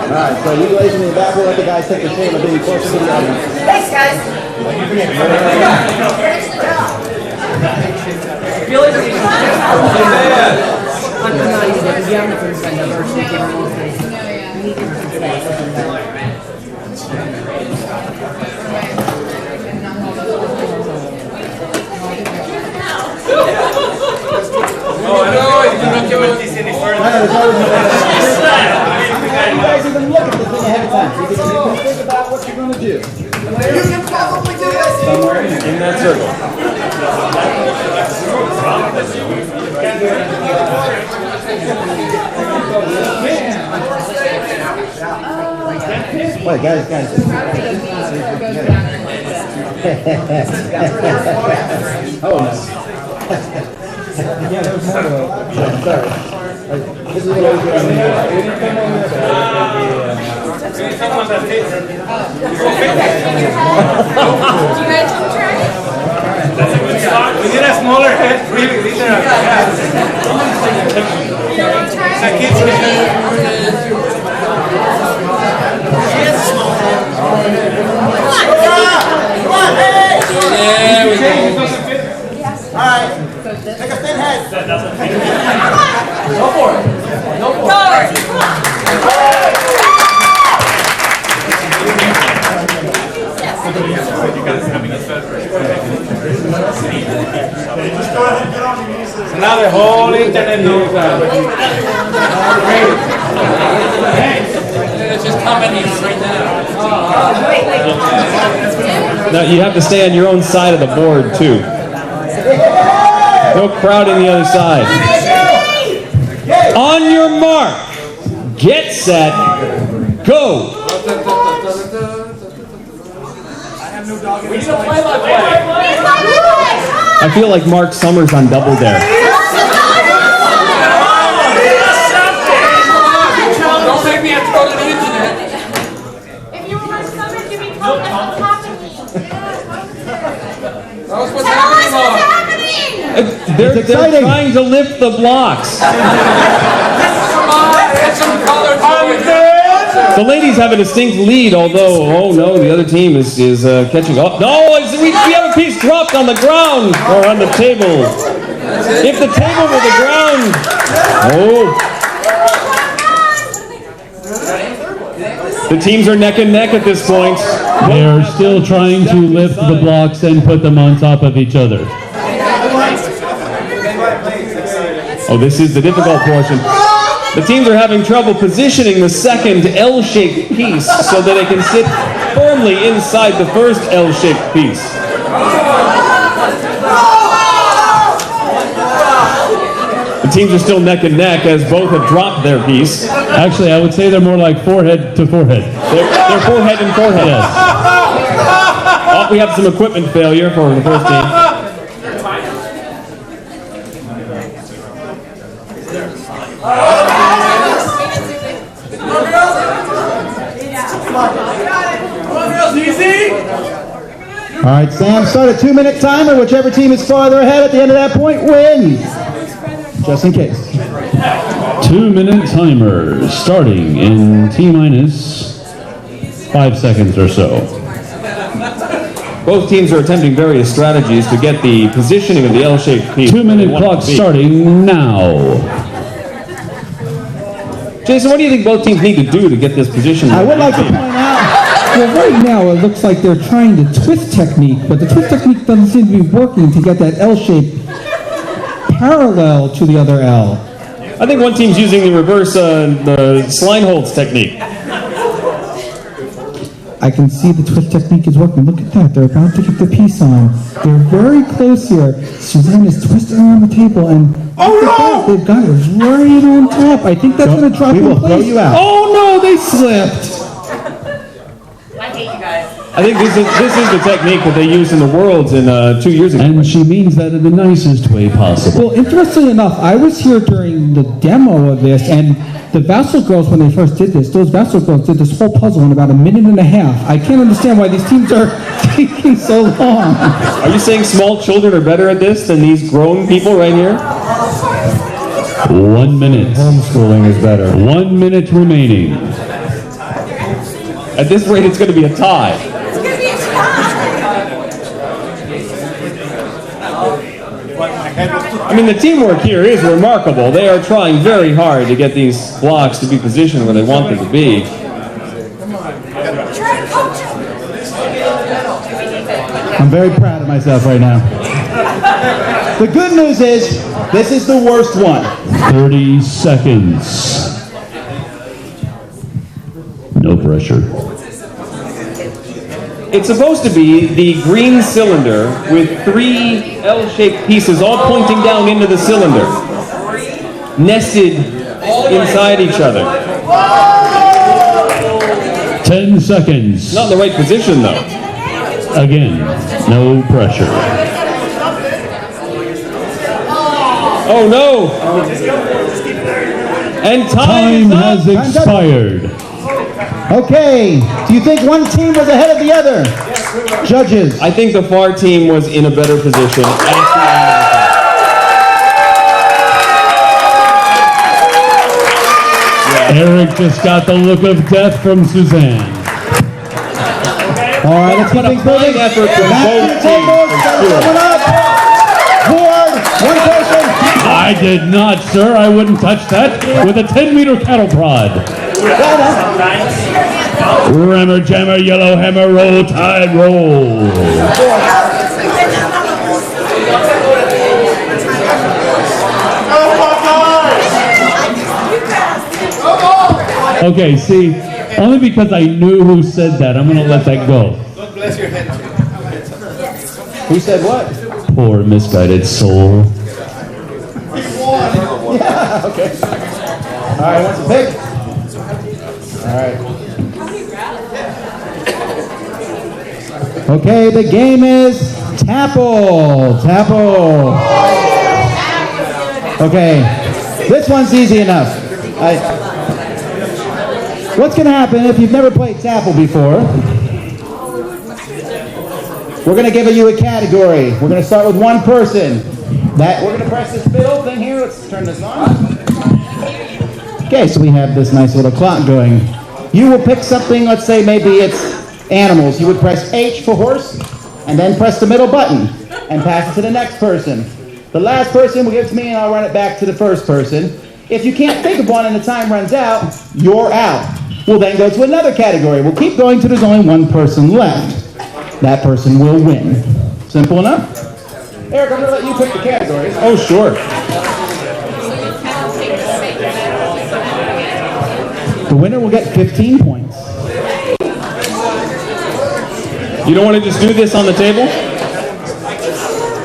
All right, so you ladies in the back will let the guys take the shame of being closer to the audience. Thanks, guys. Oh, I know, you cannot give it this any further. You guys even look at the thing ahead of time. You can think about what you're going to do. You can probably do this. Somewhere in that circle. Wait, guys. Oh, no. Yeah, there's more to it. Sorry. This is what I was doing. We need a smaller head, really, literally. It's a kid's head. There we go. All right. Make a thin head. Go for it. Go for it. So now the whole internet knows that. It's just coming right now. Now you have to stay on your own side of the board too. No crowding the other side. On your mark, get set, go. We need a play-by-play. I feel like Mark Summers on Double Dare. Don't make me have to go to the internet. If you were my stomach, you'd be told that's what's happening. Tell us what's Tell us what's happening. happening. They're trying to lift the blocks. Come on, get some color to it. The ladies have a distinct lead, although, oh no, the other team is catching up. No, we have a piece dropped on the ground or on the table. If the table were the ground, oh. The teams are neck and neck at this point. They are still trying to lift the blocks and put them on top of each other. Oh, this is the difficult portion. The teams are having trouble positioning the second L-shaped piece so that it can sit firmly inside the first L-shaped piece. The teams are still neck and neck as both have dropped their piece. Actually, I would say they're more like forehead to forehead. They're forehead and forehead. Yes. Oh, we have some equipment failure for the first team. All right, Sam, start a 2-minute timer. Whichever team is farther ahead at the end of that point wins. Just in case. 2-minute timer starting in T-minus 5 seconds or so. Both teams are attempting various strategies to get the positioning of the L-shaped piece. 2-minute clock starting now. Jason, what do you think both teams need to do to get this position? I would like to point out, Well, right now it looks like they're trying the twist technique, but the twist technique doesn't seem to be working to get that L shape parallel to the other L. I think one team's using the reverse, the Sleinholz technique. I can see the twist technique is working. Look at that. They're about to get the piece on. They're very close here. Suzanne is twisting around the table, and they've got it right on top. I think that's going to drop We in will throw place. you out. Oh, no, they slipped. I hate you guys. I think this is the technique that they used in the Worlds 2 years ago. And she means that in the nicest way possible. Well, interestingly enough, I was here during the demo of this, and the Vasel girls, when they first did this, those Vasel girls did this whole puzzle in about a minute and a half. I can't understand why these teams are taking so long. Are you saying small children are better at this than these grown people right here? 1 minute. Homeschooling is better. 1 minute remaining. At this rate, it's going to be a tie. It's gonna be a tie. I mean, the teamwork here is remarkable. They are trying very hard to get these blocks to be positioned where they want them to be. I'm very proud of myself right now. The good news is, this is the worst one. 30 seconds. No pressure. It's supposed to be the green cylinder with 3 L-shaped pieces all pointing down into the cylinder, nested inside each other. 10 seconds. Not in the right position, though. Again, no pressure. Oh, no! And Time time has is up. expired. Okay, do you think one team was ahead of the other? Judges. I think the far team was in a better position. Eric just got the look of death from Suzanne. All right, let's keep What a things fine moving. effort from Back to both the teams, tables. for Got sure. someone up. Board, one person. I did not, sir. I wouldn't touch that with a 10-meter cattle prod. Rammer, jammer, yellow hammer, roll, tide, roll. Okay, see, only because I knew who said that, I'm going to let that go. Who said what? Poor misguided soul. Yeah, okay. All right, what's the pick? All right. Okay, the game is Tapple. Tapple. Okay, this one's easy enough. What's going to happen if you've never played Tapple before? We're going to give you a category. We're going to start with one person. We're going to press this middle thing here. Let's turn this on. Okay, so we have this nice little clock going. You will pick something, let's say maybe it's animals. You would press H for horse, and then press the middle button, and pass it to the next person. The last person will give it to me, and I'll run it back to the first person. If you can't think of one and the time runs out, you're out. We'll then go to another category. We'll keep going till there's only one person left. That person will win. Simple enough? Eric, I'm going to let you pick the categories. Oh, sure. The winner will get 15 points. You don't want to just do this on the table?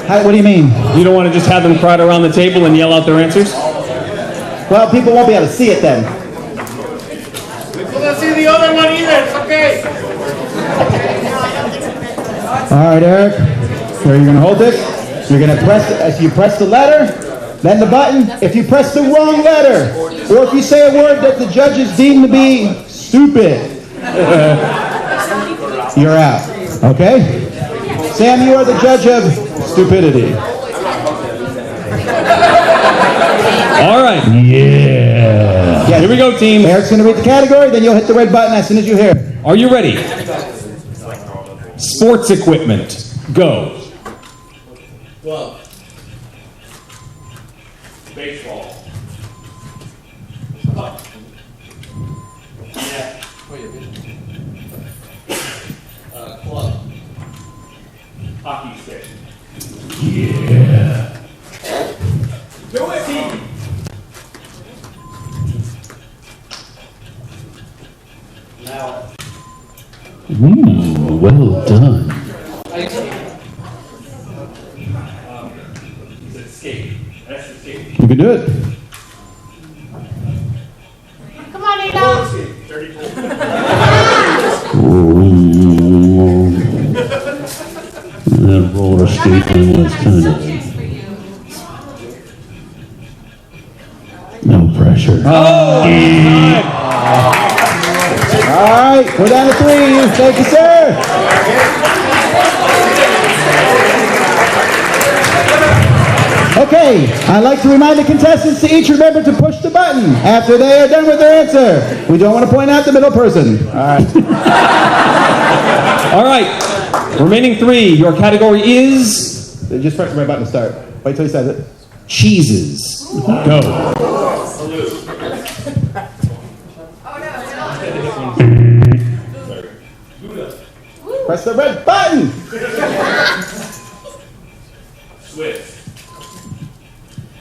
What do you mean? You don't want to just have them crowd around the table and yell out their answers? Well, people won't be able to see it then. We couldn't see the other one either. It's okay. All right, Eric. So you're going to hold this. You're going to press, as you press the letter, then the button. If you press the wrong letter, or if you say a word that the judges deem to be stupid, you're out. Okay? Sam, you are the judge of stupidity. All right. Yeah. Yes. Here we go, team. Eric's going to read the category, then you'll hit the red button as soon as you hear it. Are you ready? Sports equipment. Go. Glove. Baseball. Yeah. Club. Hockey stick. Yeah. Do it, team. Now. Well done. You can do it. Come on, Ada. That roller skate thing was kind of no pressure. All right, we're down to 3. Thank you, sir. Okay, I'd like to remind the contestants to each remember to push the button after they are done with their answer. We don't want to point out the middle person. All right. All right. Remaining 3. Your category is Just press the right button to start. Wait till he says it. cheeses. Go. Press the red button. Swift.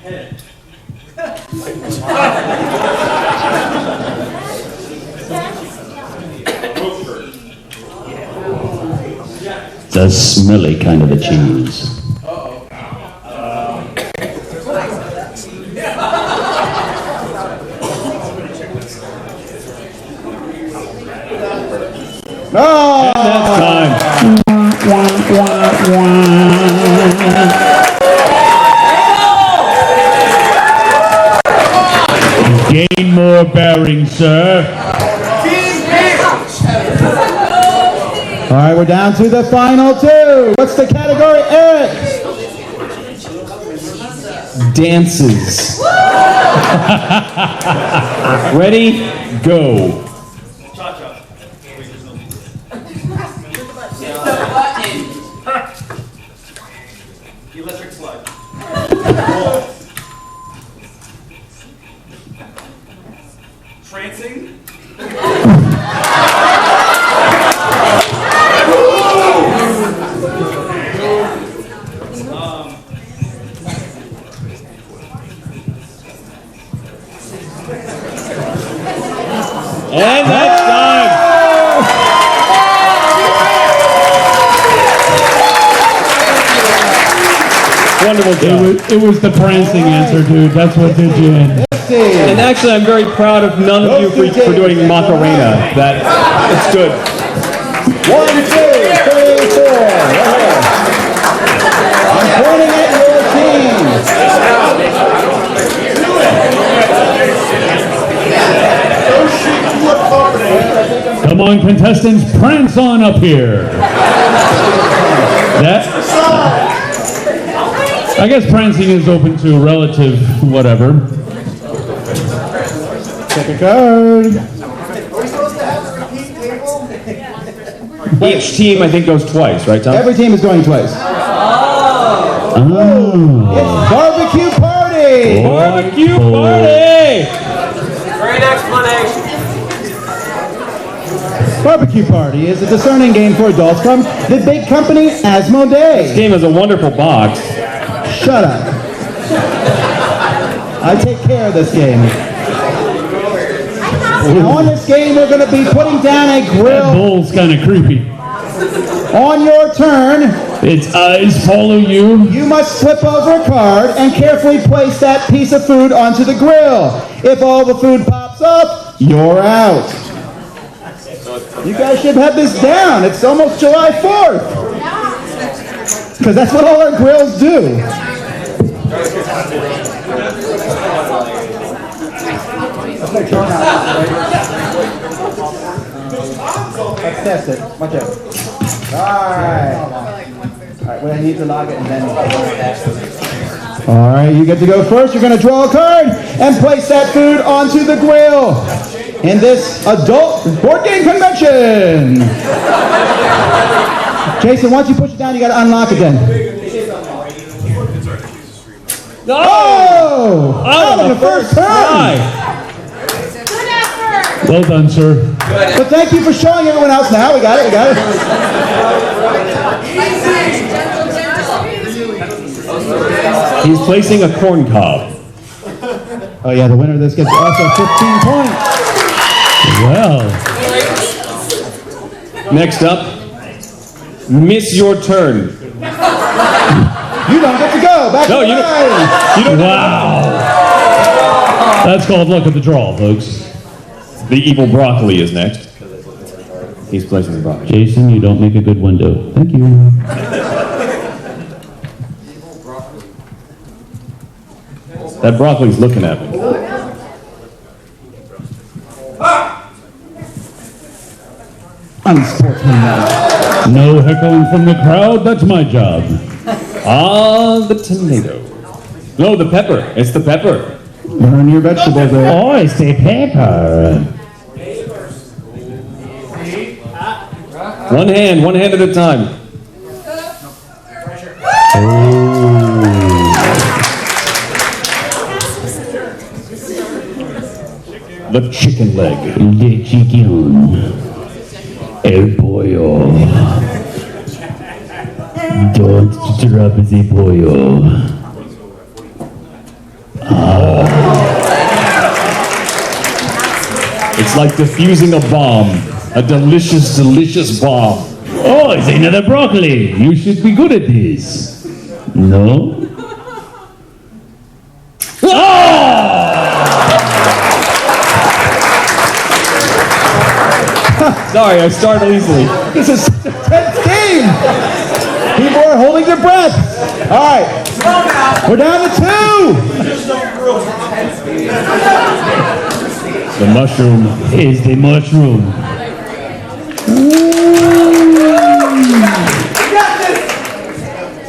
Head. It's a smelly kind of a cheese. Oh! And that's time. Gain more bearing, sir. All right, we're down to the final 2. What's the category, Eric? Dances. Ready? Go. Electric slide. Trancing. And that's time. Wonderful job. It was the prancing answer, dude. That's what did you in. And actually, I'm very proud of none of you for doing Macarena. It's good. 1, 2, 3, 4. I'm pointing at your team. Come on, contestants, prance on up here. I guess prancing is open to relative whatever. Take a card. Each team, I think, goes twice, right, Tom? Every team is going twice. It's barbecue party. Barbecue party! Great explanation. Barbecue party is a discerning game for adults from the big company This Asmodee. game has a wonderful box. Shut up. I take care of this game. Now on this game, we're going to be putting down a That grill. bowl's kind of creepy. On your turn, Its eyes follow you. you must flip over a card and carefully place that piece of food onto the grill. If all the food pops up, you're out. You guys should have this down. It's almost July 4th. Because that's what all our grills do. Let's test it. Watch out. Alright. Alright, well, I need to log it and then... Alright, you get to go first. You're going to draw a card and place that food onto the grill in this adult board game convention. Jason, once you push it down, you got to unlock it then. Oh! Out of the first turn! Good effort. Well done, sir. But thank you for showing everyone else now. We got it, we got it. He's placing a corn cob. Oh yeah, the winner of this gets also 15 points. Well, Next up, miss your turn. You don't get to go. Back No, to you Ryan. don't. Wow. That's called luck of the draw, folks. The evil broccoli is next. He's placing the broccoli. Jason, you don't make a good window. Thank you. That broccoli's looking at me. Unsportsmanlike. No heckling from the crowd. That's my job. Ah, the tomato. No, the pepper. It's the pepper. Burn your vegetables there. Oh, it's the pepper. One hand at a time. The chicken leg. The chicken. El pollo. Don't drop the pollo. It's like defusing a bomb. A delicious, delicious bomb. Oh, it's another broccoli. You should be good at this. No? Sorry, I started easily. This is such a tense game. People are holding their breath. All right. We're down to 2. The mushroom. Is the mushroom.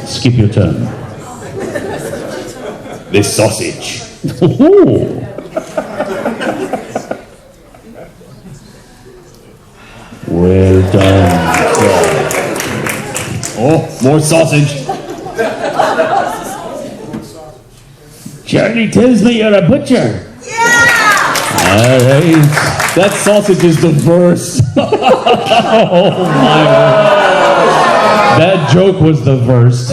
Skip your turn. The sausage. Oh. Well done. Oh, more sausage. Charlie tells me you're a butcher. All right. That sausage is diverse. Oh my word. That joke was the worst.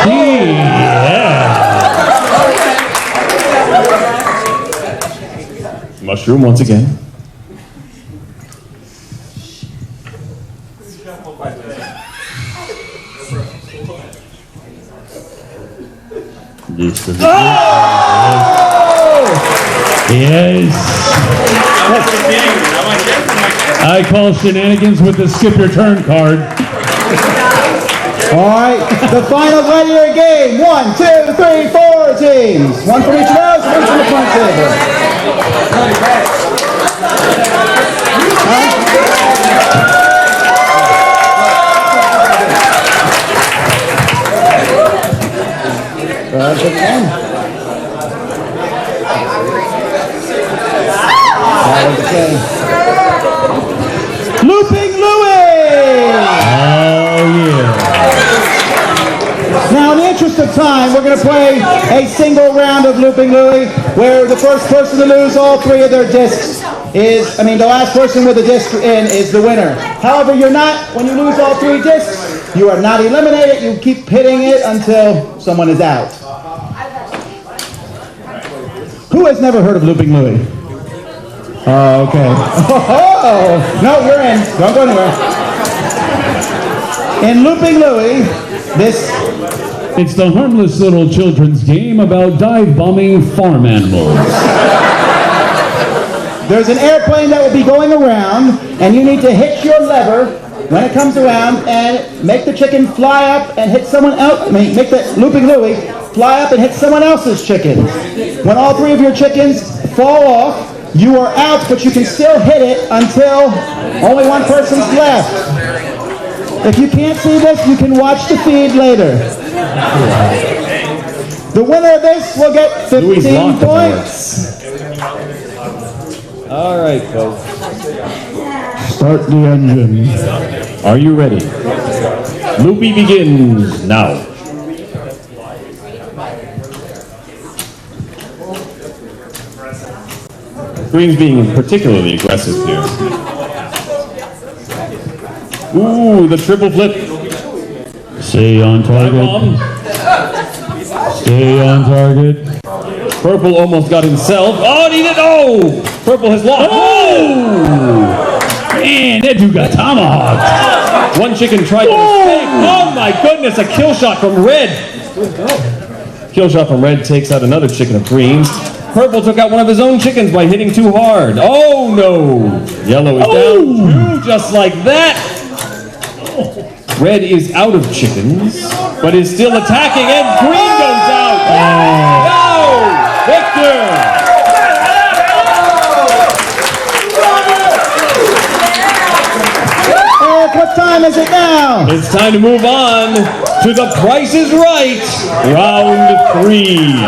Yeah. Mushroom once again. This is Yes. I call shenanigans with the skip your turn card. All right. The final Gladiator game. 1, 2, 3, 4 teams. One from each of those, one from the front table. Looping Louie! Oh yeah. Now, in the interest of time, we're going to play a single round of Looping Louie, where the first person to lose all 3 of their discs the last person with a disc in is the winner. However, when you lose all 3 discs, you are not eliminated. You keep hitting it until someone is out. Who has never heard of Looping Louie? Oh, okay. Oh, no, you're in. Don't go anywhere. In Looping Louie, It's the harmless little children's game about dive bombing farm animals. there's an airplane that will be going around, and you need to hit your lever when it comes around and make the chicken fly up and hit someone else. Make the Looping Louie fly up and hit someone else's chicken. When all 3 of your chickens fall off, you are out, but you can still hit it until only one person's left. If you can't see this, you can watch the feed later. The winner of this will get 15 points. All right, folks. Start the engine. Are you ready? Loopy begins now. Green's being particularly aggressive here. Ooh, the triple flip. Stay on target. Stay on target. Purple almost got himself. Oh, and he did. Oh! Purple has lost. Oh! Man, that dude got tomahawked. One chicken tried to escape. Oh my goodness, a kill shot from red. Kill shot from red takes out another chicken of greens. Purple took out one of his own chickens by hitting too hard. Oh no! Yellow is down 2 just like that. Red is out of chickens, but is still attacking, and green goes out. No! Victor! Eric, what time is it now? It's time to move on to The Price is Right, round 3.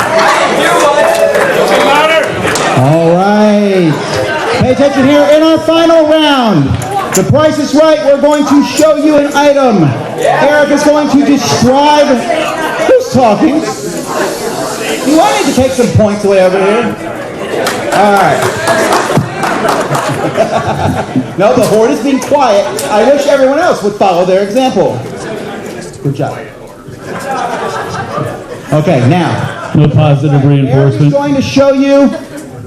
All right. Pay attention here in our final round. The Price is Right. We're going to show you an item. Eric is going to describe. Who's talking? Do I need to take some points away over here? All right. No, the horde is being quiet. I wish everyone else would follow their example. Good job. Okay, now. No positive Eric is reinforcement. going to show you,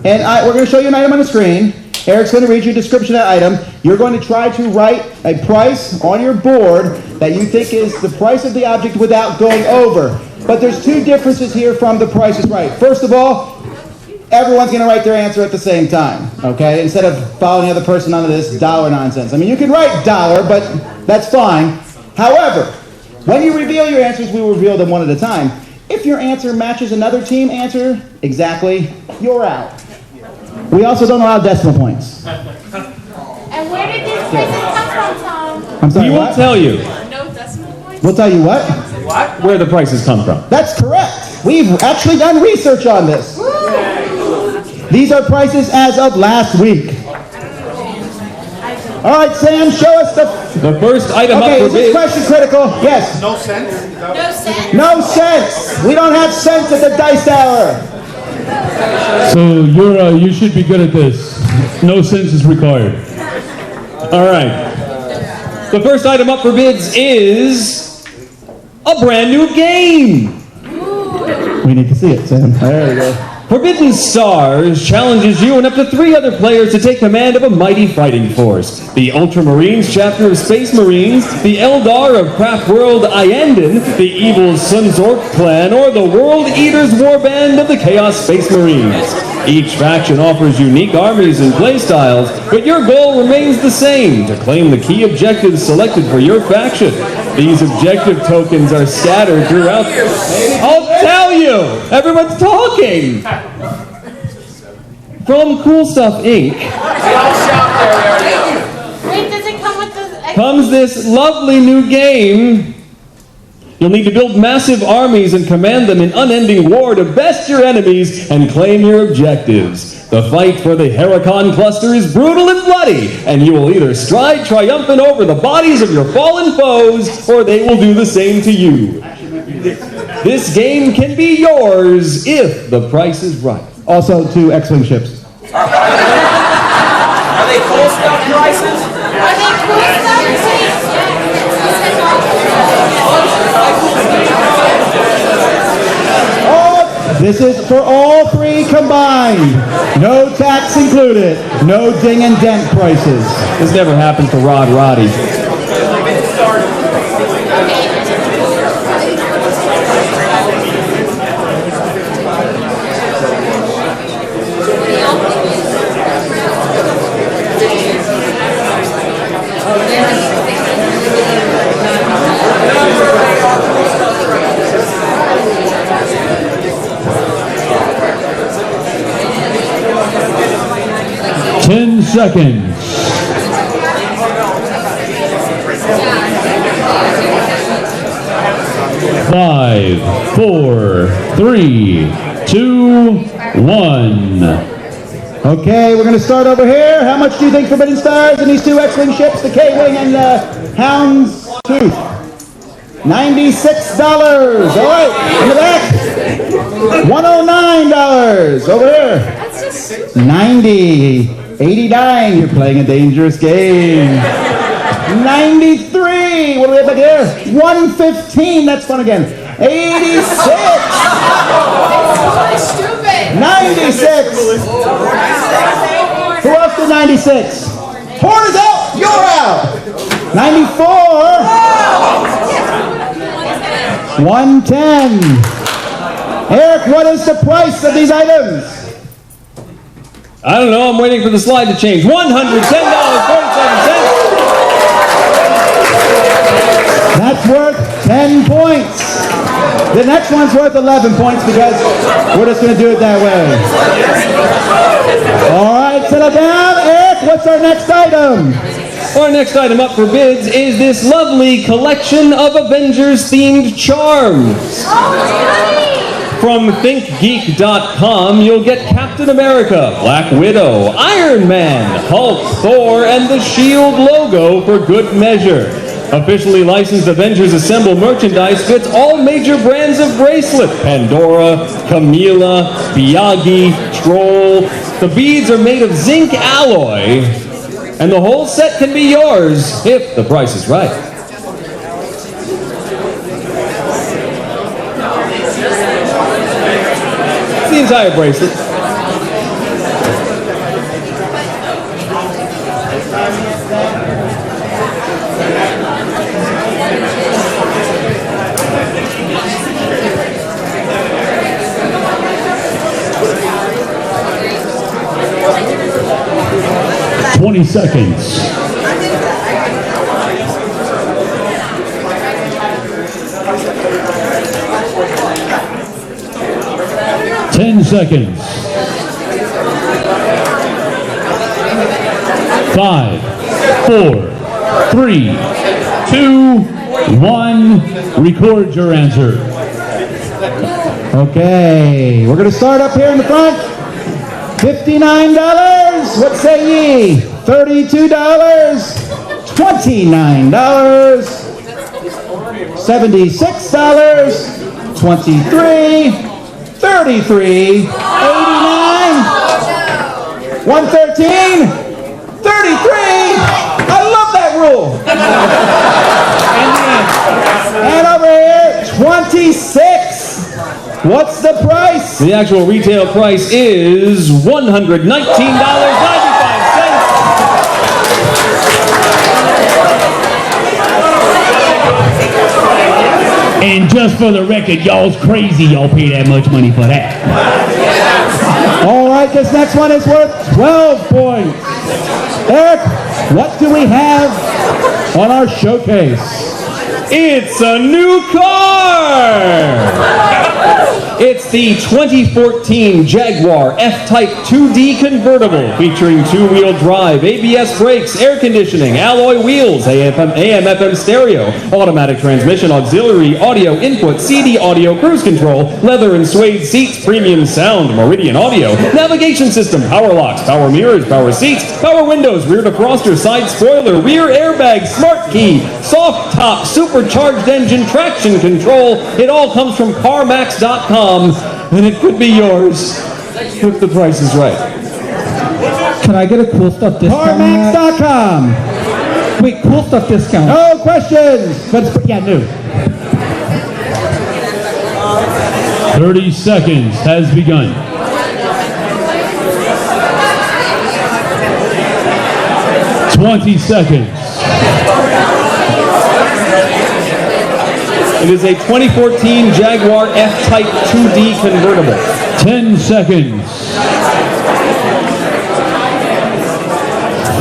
and we're going to show you an item on the screen. Eric's going to read you a description of that item. You're going to try to write a price on your board that you think is the price of the object without going over. But there's 2 differences here from The Price is Right. First of all, everyone's going to write their answer at the same time, okay? Instead of following the other person onto this dollar nonsense. I mean, you can write dollar, but that's fine. However, when you reveal your answers, we will reveal them one at a time. If your answer matches another team answer exactly, you're out. We also don't allow decimal points. And where did these prices come from, Tom? I'm sorry, We will what? tell you No decimal points? We'll tell you what? where the prices come from. That's correct. We've actually done research on this. These are prices as of last week. All right, Sam, show us The first item Okay, up for is this bid. question critical? Yes. No sense? No sense. No cents. We don't have cents at the dice hour. So you should be good at this. No sense is required. All right. The first item up for bids is a brand new game. We need to see it, Sam. There we go. Forbidden Stars challenges you and up to 3 other players to take command of a mighty fighting force. The Ultramarines chapter of Space Marines, the Eldar of Craft World Ienden, the evil Sunzork clan, or the World Eaters Warband of the Chaos Space Marines. Each faction offers unique armies and playstyles, but your goal remains the same, to claim the key objectives selected for your faction. These objective tokens are scattered throughout... I'll tell you! Everyone's talking! From Cool Stuff Inc. Wait, does it come with the... comes this lovely new game. You'll need to build massive armies and command them in unending war to best your enemies and claim your objectives. The fight for the Heracon cluster is brutal and bloody, and you will either stride triumphant over the bodies of your fallen foes, or they will do the same to you. This game can be yours if the price is right. Also, 2 X-Wing ships. Are they cool stuff prices? Are they cool stuff? This is for all 3 combined. No tax included. No ding and dent prices. This never happened for Rod Roddy. Seconds. 5, 4, 3, 2, 1. Okay, we're going to start over here. How much do you think Forbidden Stars and these 2 X-Wing ships, the K-Wing and the Hound's Tooth? $96. All right, in the back. $109 over here. 90. 89, you're playing a dangerous game. 93, what do we have back here? 115, that's fun again. 86. 96. Who else did 96? Horn is out. You're out. 94. 110. Eric, what is the price of these items? I don't know. I'm waiting for the slide to change. $110.47. That's worth 10 points. The next one's worth 11 points because we're just going to do it that way. All right, settle down. Eric, what's our next item? Our next item up for bids is this lovely collection of Avengers-themed charms. From ThinkGeek.com, you'll get Captain America, Black Widow, Iron Man, Hulk, Thor, and the SHIELD logo for good measure. Officially licensed Avengers Assemble merchandise fits all major brands of bracelet. Pandora, Camila, Biagi, Troll. The beads are made of zinc alloy, and the whole set can be yours if the price is right. The entire bracelet. $20 seconds. 10 seconds. 5, 4, 3, 2, 1. Record your answer. Okay, we're going to start up here in the front. $59. What say ye? $32. $29. $76. $23. $33. $89. $113. $33. I love that rule. And over here, $26. What's the price? The actual retail price is $119.95. And just for the record, y'all's crazy y'all pay that much money for that. All right, this next one is worth 12 points. Eric, what do we have on our showcase? It's a new car! It's the 2014 Jaguar F-Type 2D convertible featuring two-wheel drive, ABS brakes, air conditioning, alloy wheels, AM/FM stereo, automatic transmission, auxiliary audio input, CD audio, cruise control, leather and suede seats, premium sound, Meridian audio, navigation system, power locks, power mirrors, power seats, power windows, rear defroster, side spoiler, rear airbag, smart key, soft top, supercharged engine, traction control. It all comes from CarMax.com, and it could be yours if the price is right. Can I get a cool stuff discount? CarMax.com. Wait, cool stuff discount. No questions. But yeah, new. 30 seconds has begun. $20 seconds. It is a 2014 Jaguar F-Type 2D convertible. 10 seconds.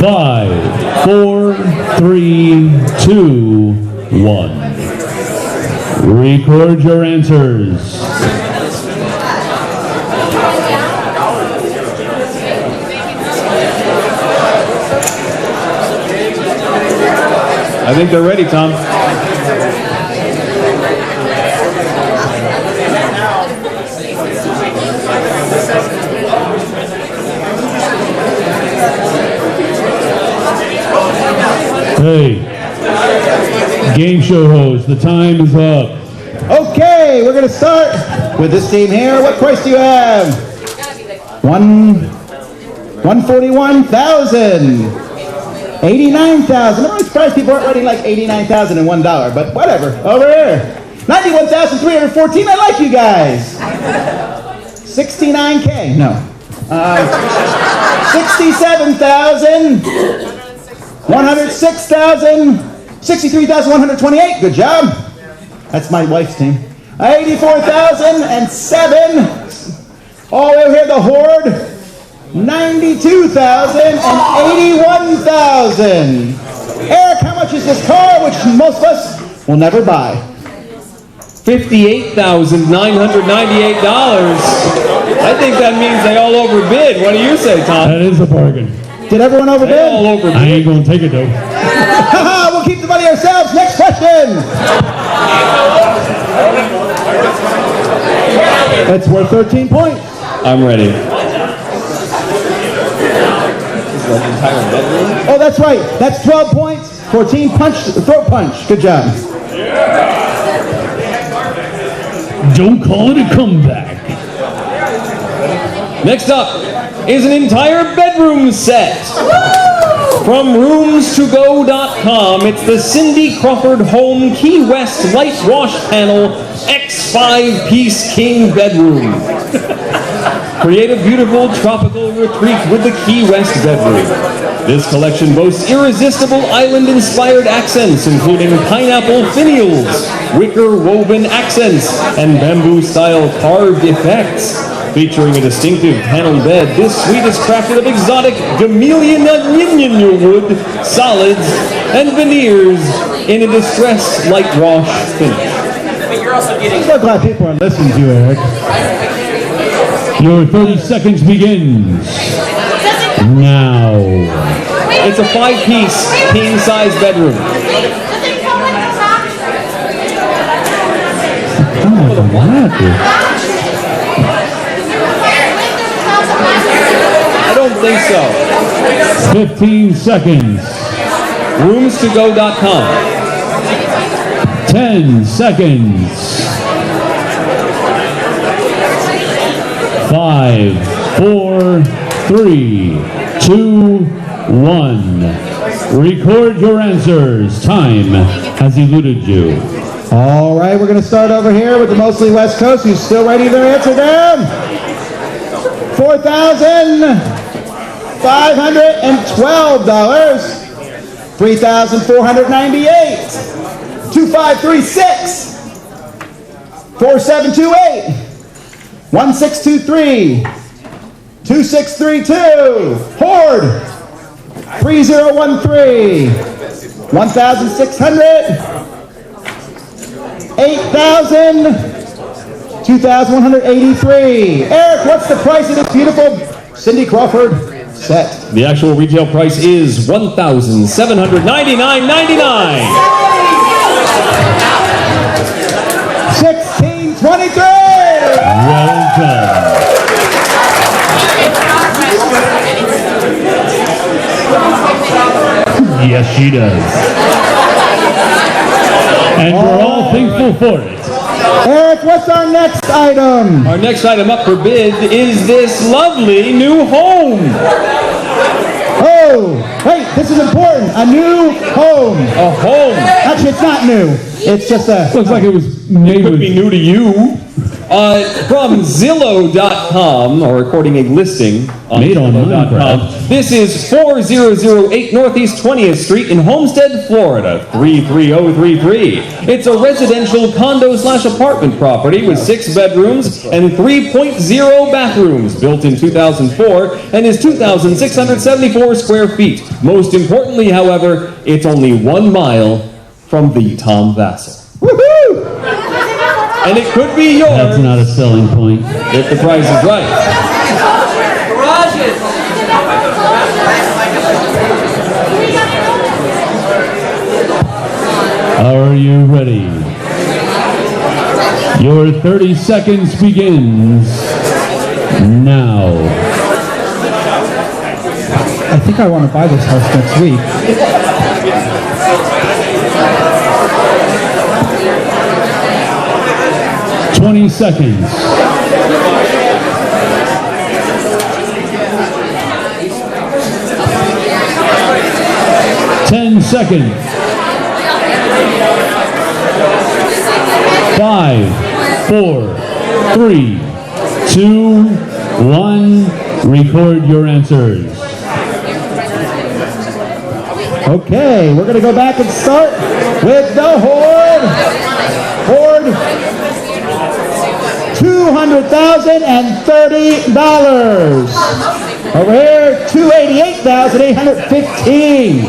5, 4, 3, 2, 1. Record your answers. I think they're ready, Tom. Hey, game show host, the time is up. Okay, we're going to start with this team here. What price do you have? 141,000. 89,000. I'm really surprised people aren't writing like 89,000 and $1, but whatever. Over here. 91,314. I like you guys. 69K. No. 67,000. 106,000. 63,128. Good job. That's my wife's team. 84,007. All the way over here, the Horde. 92,000 and 81,000. Eric, how much is this car, which most of us will never buy? $58,998. I think that means they all overbid. What do you say, Tom? That is a bargain. Did everyone They overbid? all overbid. I ain't gonna take it though. We'll keep the money ourselves. Next question. It's worth 13 points. I'm ready. Oh, that's right. That's 12 points. 14 throat punch. Good job. Don't call it a comeback. Next up is an entire bedroom set. From roomstogo.com, it's the Cindy Crawford Home Key West Light Wash Panel X 5-piece King Bedroom. Create a beautiful tropical retreat with the Key West bedroom. This collection boasts irresistible island-inspired accents, including pineapple finials, wicker woven accents, and bamboo-style carved effects. Featuring a distinctive paneled bed, this suite is crafted of exotic Gamellia wood, solids, and veneers in a distressed light wash finish. I'm so glad people are listening to you, Eric. Your 30 seconds begins now. It's a 5-piece, king-size bedroom. I don't think so. 15 seconds. Roomstogo.com. 10 seconds. 5, 4, 3, 2, 1. Record your answers. Time has eluded you. All right, we're going to start over here with the mostly West Coast. Who's still ready to answer them? $4,512. 3,498. 2536. 4728. 1623. 2632. Horde. 3013. 1,600. 8,000. 2,183. Eric, what's the price of this beautiful Cindy Crawford set? The actual retail price is $1,799.99. 1623. Well done. Yes, she does. And we're all thankful for it. Eric, what's our next item? Our next item up for bid is this lovely new home. Oh, wait, this is important. A new home. A home. Actually, it's not new. It's just a... Looks like it was made Could with be new to you. From Zillow.com, or according a listing on Made on Zillow.com. Minecraft. This is 4008 Northeast 20th Street in Homestead, Florida, 33033. It's a residential condo/apartment property with 6 bedrooms and 3.0 bathrooms, built in 2004, and is 2,674 square feet. Most importantly, however, it's only 1 mile from the Tom Vasel. Woohoo! And it could be yours. That's not a selling point. If the price is right. Garages. Are you ready? Your 30 seconds begins now. I think I want to buy this house next week. 20 seconds. 10 seconds. 5, 4, 3, 2, 1. Record your answers. Okay, we're going to go back and start with the Horde. Horde, $200,030. Over here, $288,815.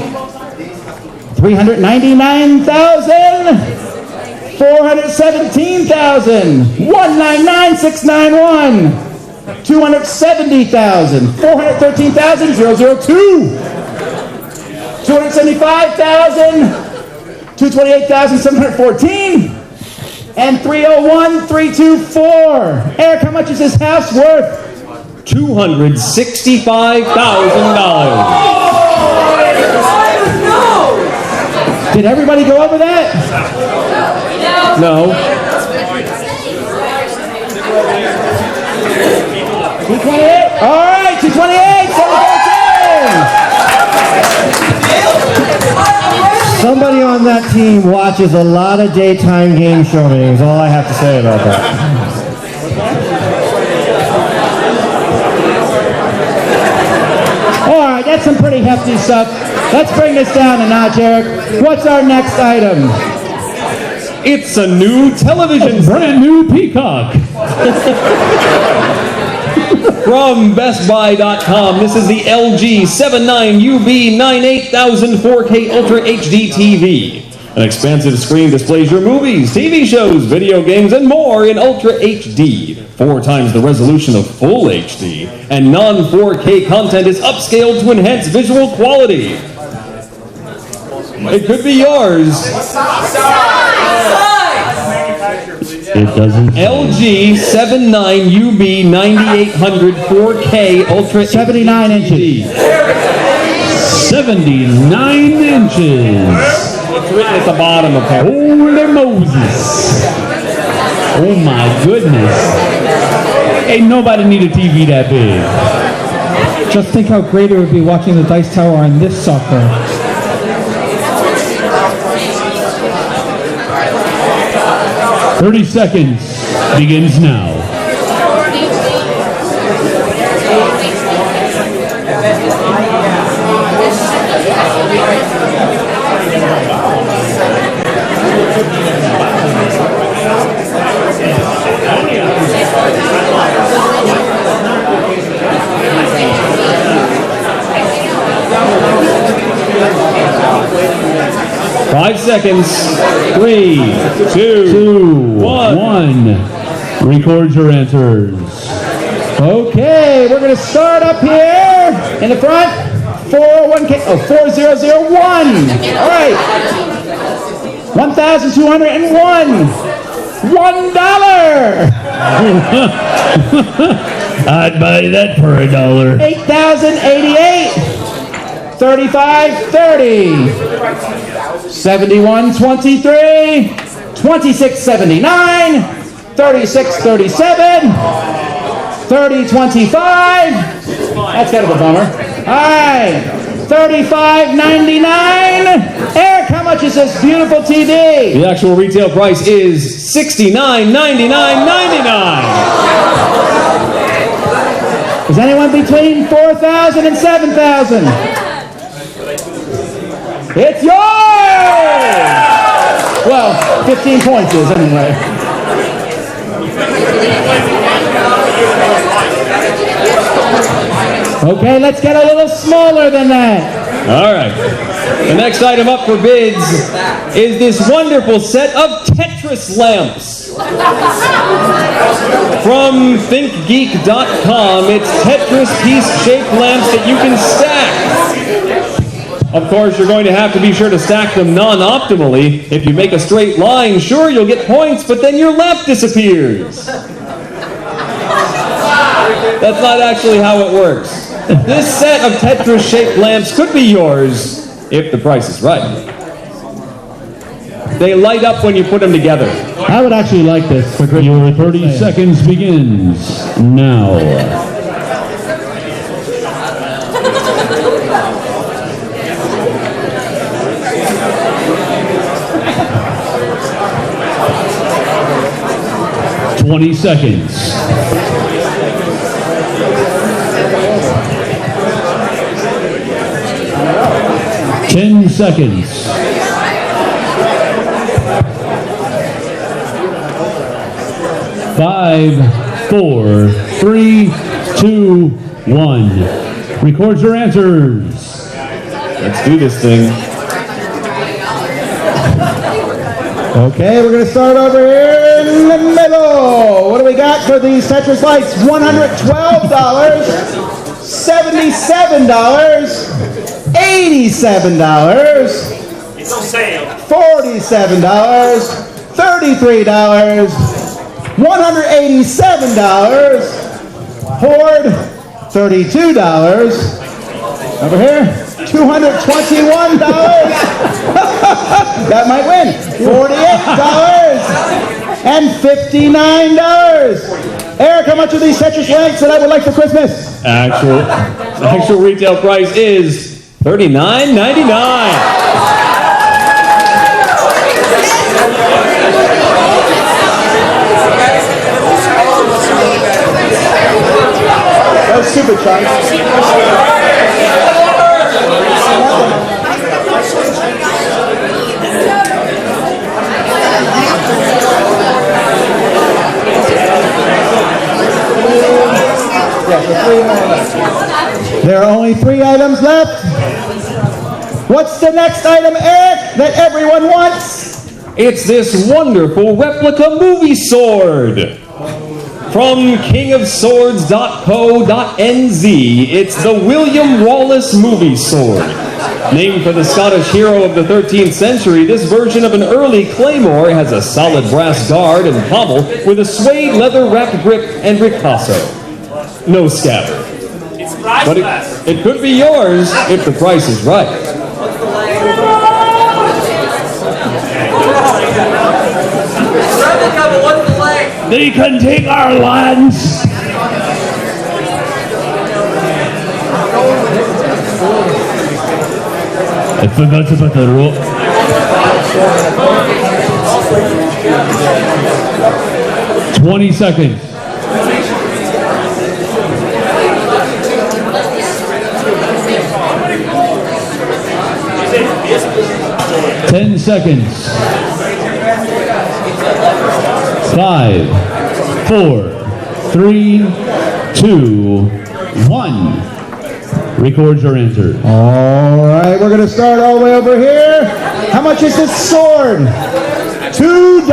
$399,000. $417,000. $199,691. $270,000. $413,002. $275,000, $228,714, and $301,324. Eric, how much is this house worth? $265,000. Did everybody go over that? No. 228. All right, 228. 714. Somebody on that team watches a lot of daytime game show meetings. All I have to say about that. All right, that's some pretty hefty stuff. Let's bring this down a notch, Eric. What's our next item? It's a new television Brand new Peacock. from BestBuy.com. This is the LG 79UB 98000 4K Ultra HD TV. An expansive screen displays your movies, TV shows, video games, and more in Ultra HD. 4 times the resolution of Full HD. And non-4K content is upscaled to enhance visual quality. It could be yours. It doesn't. LG 79UB 9800 4K Ultra 79 inches. 79 inches. It's written at the bottom of it. Holy Moses. Oh my goodness. Ain't nobody need a TV that big. Just think how great it would be watching the Dice Tower on this sucker. 30 seconds begins now. Five seconds. 3, 2, 1. Record your answers. Okay, we're going to start up here in the front. 4001. All right. 1,201. $1. I'd buy that for $1. 8,088. 35.30. 71.23. 26.79. 36.37. 30.25. That's kind of a bummer. All right. 35.99. Eric, how much is this beautiful TV? The actual retail price is $69.99.99. Is anyone between 4,000 and 7,000? It's yours! Well, 15 points is anyway. Okay, let's get a little smaller than that. All right. The next item up for bids is this wonderful set of Tetris lamps. From ThinkGeek.com, it's Tetris piece-shaped lamps that you can stack. Of course, you're going to have to be sure to stack them non-optimally. If you make a straight line, sure, you'll get points, but then your lamp disappears. That's not actually how it works. This set of Tetris-shaped lamps could be yours if the price is right. They light up when you put them together. I would actually like this. Your 30 seconds begins now. $20 seconds. 10 seconds. 5, 4, 3, 2, 1. Record your answers. Let's do this thing. Okay, we're going to start over here in the middle. What do we got for these Tetris lights? $112, $77, $87, It's on sale. $47, $33, $187, Horde, $32, over here, $221, that might win, $48, and $59. Eric, how much are these Tetris lights that I would like for Christmas? Actual retail price is $39.99. That was stupid, Charlie. There are only 3 items left. What's the next item, Eric, that everyone wants? It's this wonderful replica movie sword. From kingofswords.co.nz, it's the William Wallace movie sword. Named for the Scottish hero of the 13th century, this version of an early claymore has a solid brass guard and pommel with a suede leather-wrapped grip and ricasso. No scabbard. It's But priceless. it could be yours if the price is right. What's the leg? They can take our lands. I forgot to put the rope. $20 seconds. 10 seconds. 5, 4, 3, 2, 1. Record your answers. All right, we're going to start all the way over here. How much is this sword? $2.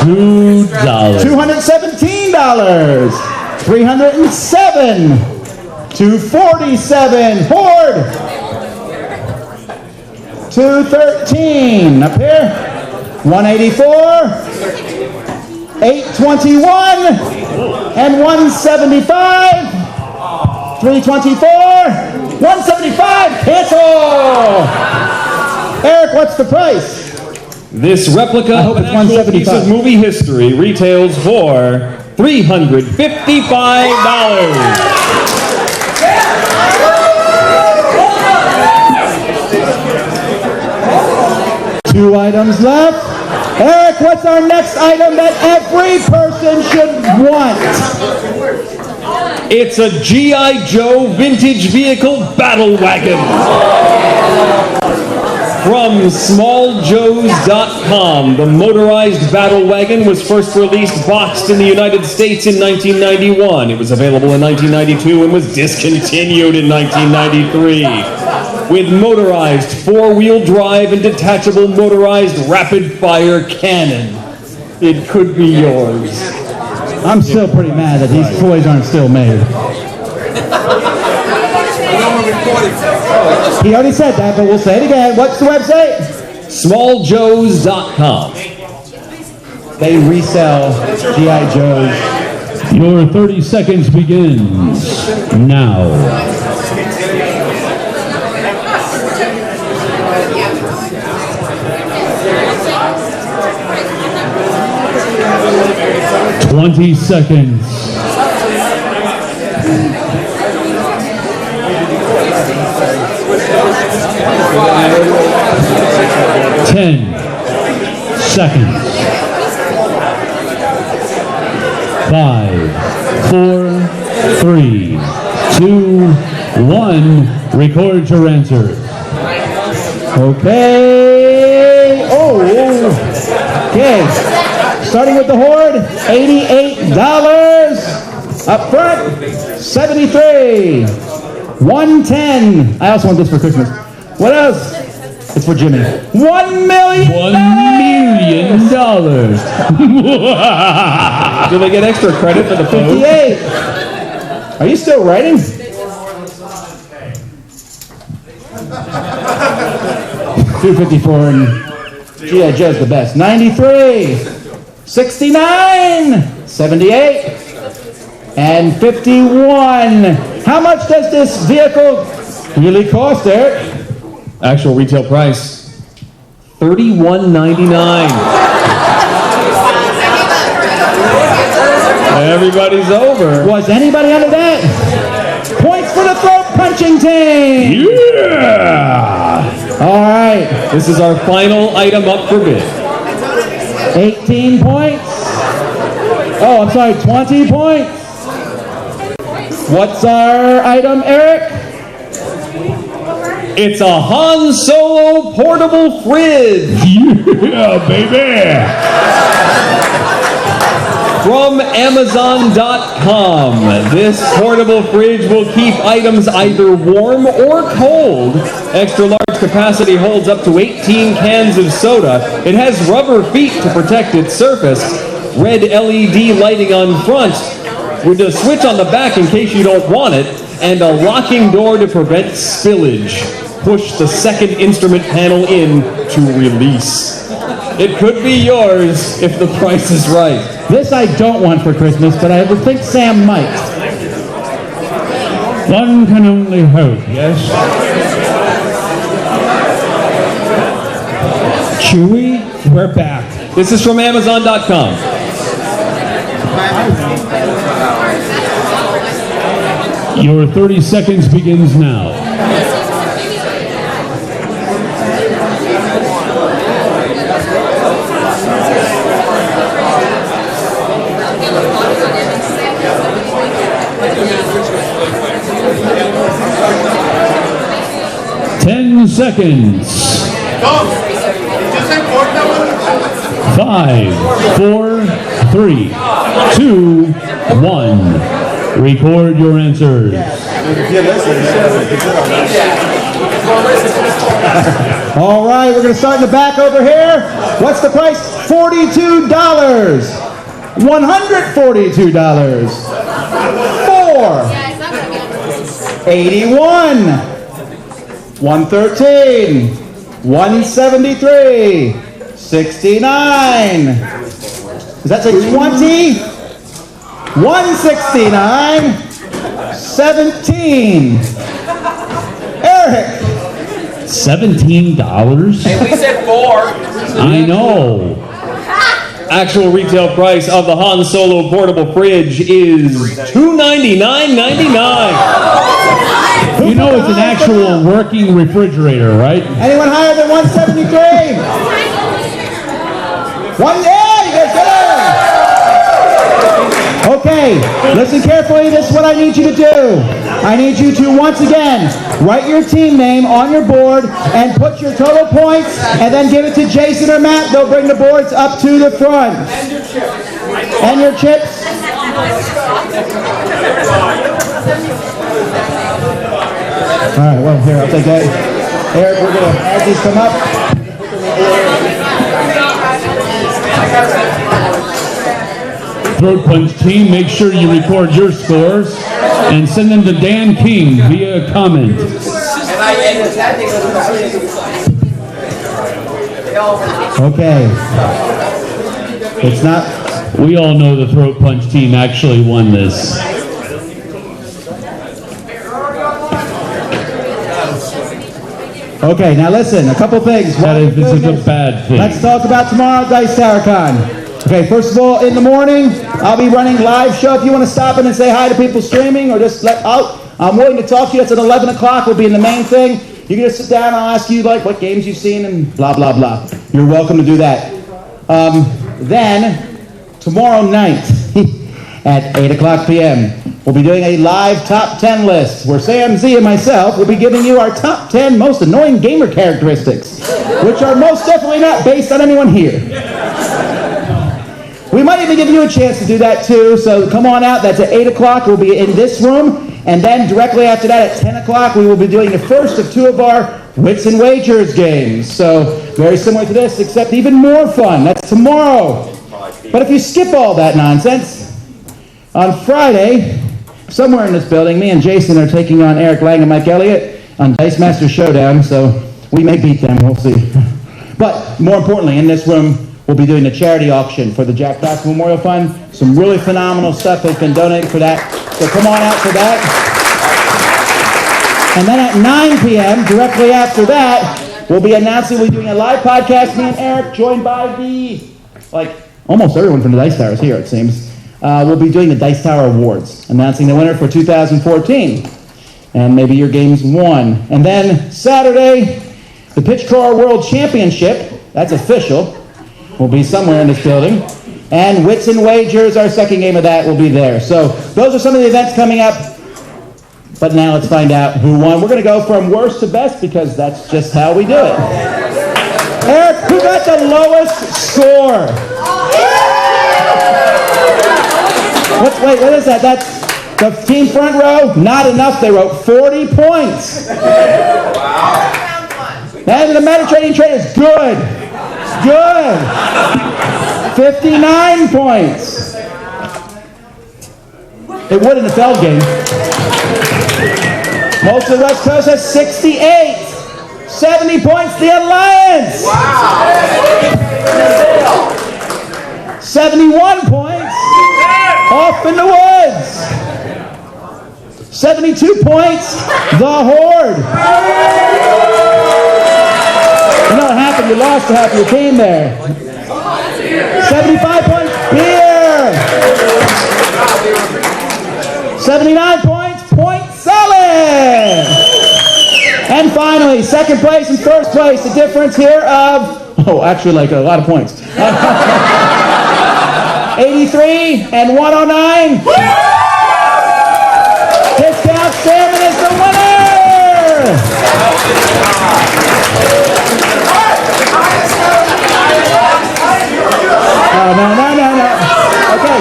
$2. $217. $307. $247. Horde. $213. Up here. $184. $821. And $175. $324. $175. Cancel. Eric, what's the price? This replica I hope of it's an actual piece of 175. movie history retails for $355. 2 items left. Eric, what's our next item that every person should want? It's a G.I. Joe vintage vehicle battle wagon. From smalljoes.com, the motorized battle wagon was first released boxed in the United States in 1991. It was available in 1992 and was discontinued in 1993. With motorized 4-wheel drive and detachable motorized rapid-fire cannon. It could be yours. I'm still pretty mad that these toys aren't still made. He already said that, but we'll say it again. What's the website? smalljoes.com. They resell G.I. Joes. Your 30 seconds begins now. $20 seconds. 10 seconds. 5, 4, 3, 2, 1. Record your answers. Okay. Oh. Okay. Starting with the Horde, $88. Up front, $73. $110. I also want this for Christmas. What else? It's for Jimmy. $1 million. $1 million. Do they get extra credit for the pose? 58. Are you still writing? 254 and G.I. Joe's the best. 93, 69, 78, and 51. How much does this vehicle really cost, Eric? Actual retail price, $31.99. Everybody's over. Was anybody under that? Points for the throat punching team. Yeah! All right. This is our final item up for bid. 18 points. Oh, I'm sorry, 20 points. What's our item, Eric? It's a Han Solo portable fridge. Yeah, baby! From Amazon.com. This portable fridge will keep items either warm or cold. Extra large capacity holds up to 18 cans of soda. It has rubber feet to protect its surface. Red LED lighting on front with a switch on the back in case you don't want it, and a locking door to prevent spillage. Push the second instrument panel in to release. It could be yours if the price is right. This I don't want for Christmas, but I would think Sam might. One can only hope, yes? Chewie, we're back. This is from Amazon.com. Your 30 seconds begins now. Seconds. 5, 4, 3, 2, 1. Record your answers. All right, we're going to start in the back over here. What's the price? $42. $142. 4. 81. 113, 173, 69. Does that say 20? 169, 17. Eric. $17? Hey, we said 4. I know. Actual retail price of the Han Solo portable fridge is $299.99. You know it's an actual working refrigerator, right? Anyone higher than 173? One, yeah, you guys get it. Okay, listen carefully. This is what I need you to do. I need you to, once again, write your team name on your board and put your total points and then give it to Jason or Matt. They'll bring the boards up to the front. And your chips. All right, well, here, I'll take that. Eric, we're going to, as these come up. Throat Punch team, make sure you record your scores and send them to Dan King via comment. Okay. It's not. We all know the Throat Punch team actually won this. Okay, now listen, a couple things. That is, this is a bad thing. Let's talk about tomorrow at Dice Tower Con. Okay, first of all, in the morning, I'll be running live show. If you want to stop in and say hi to people streaming or just let out, I'm willing to talk to you. That's at 11 o'clock. We'll be in the main thing. You can just sit down and I'll ask you like what games you've seen and blah, blah, blah. You're welcome to do that. Then, tomorrow night at 8 o'clock p.m., we'll be doing a live top 10 list where Sam Z and myself will be giving you our top 10 most annoying gamer characteristics, which are most definitely not based on anyone here. We might even give you a chance to do that too, so come on out. That's at 8 o'clock. We'll be in this room. And then directly after that at 10 o'clock, we will be doing the first of 2 of our Wits and Wagers games. So very similar to this, except even more fun. That's tomorrow. But if you skip all that nonsense, on Friday, somewhere in this building, me and Jason are taking on Eric Lang and Mike Elliott on Dice Master Showdown, so we may beat them, we'll see. But more importantly, in this room, we'll be doing a charity auction for the Jack Dawson Memorial Fund. Some really phenomenal stuff has been donated for that, so come on out for that. And then at 9 p.m., directly after that, we'll be announcing we'll be doing a live podcast, me and Eric, joined by almost everyone from the Dice Tower is here, it seems. We'll be doing the Dice Tower Awards, announcing the winner for 2014. And maybe your game's won. And then Saturday, the Pitch Crawl World Championship, that's official, will be somewhere in this building. And Wits and Wagers, our second game of that, will be there. So those are some of the events coming up. But now let's find out who won. We're going to go from worst to best because that's just how we do it. Eric, who got the lowest score? Wait, what is that? That's the team front row? Not enough. They wrote 40 points. Wow. And the Mediterranean trade is good. Good. 59 points. It would in the Feld game. Most of the West Coast has 68. 70 points, the Alliance. Wow. 71 points, Off in the Woods. 72 points, the Horde. You know what happened? You lost to half your team there. 75 points, Beer. 79 points, Point Solid. And finally, second place and first place, the difference here of, actually a lot of points. 83 and 109. Discount Salmon is the winner! No. Okay.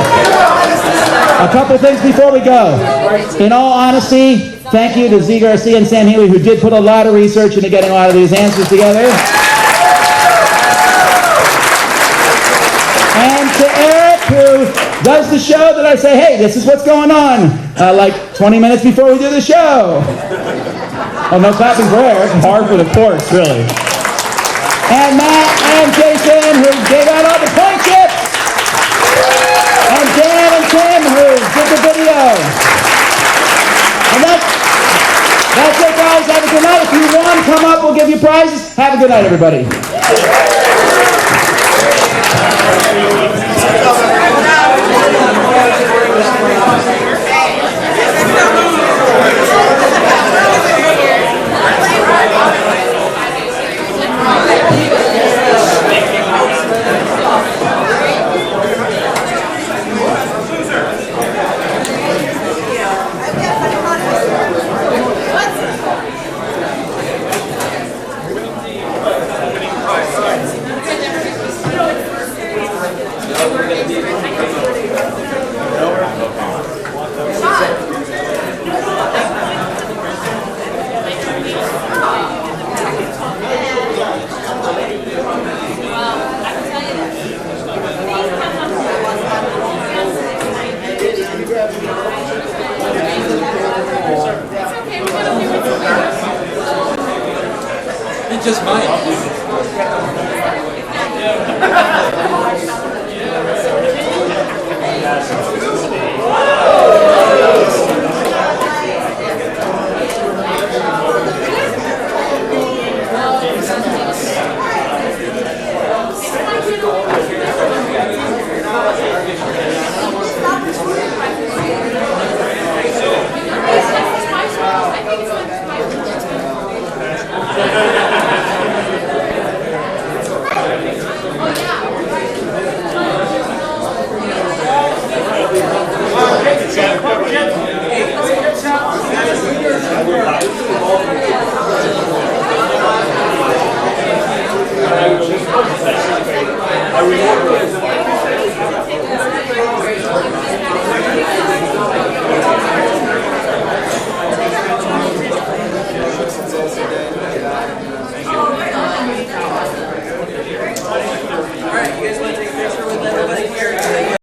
A couple things before we go. In all honesty, thank you to Z Garcia and Sam Healy, who did put a lot of research into getting a lot of these answers together. And to Eric, who does the show that I say, hey, this is what's going on, 20 minutes before we do the show. Oh, no clapping for Eric. Hard for the course, really. And Matt and Jason, who gave out all the point chips. And Dan and Tim, who did the video. And that's it, guys. Have a good night. If you won, come up. We'll give you prizes. Have a good night, everybody. It's just mine. I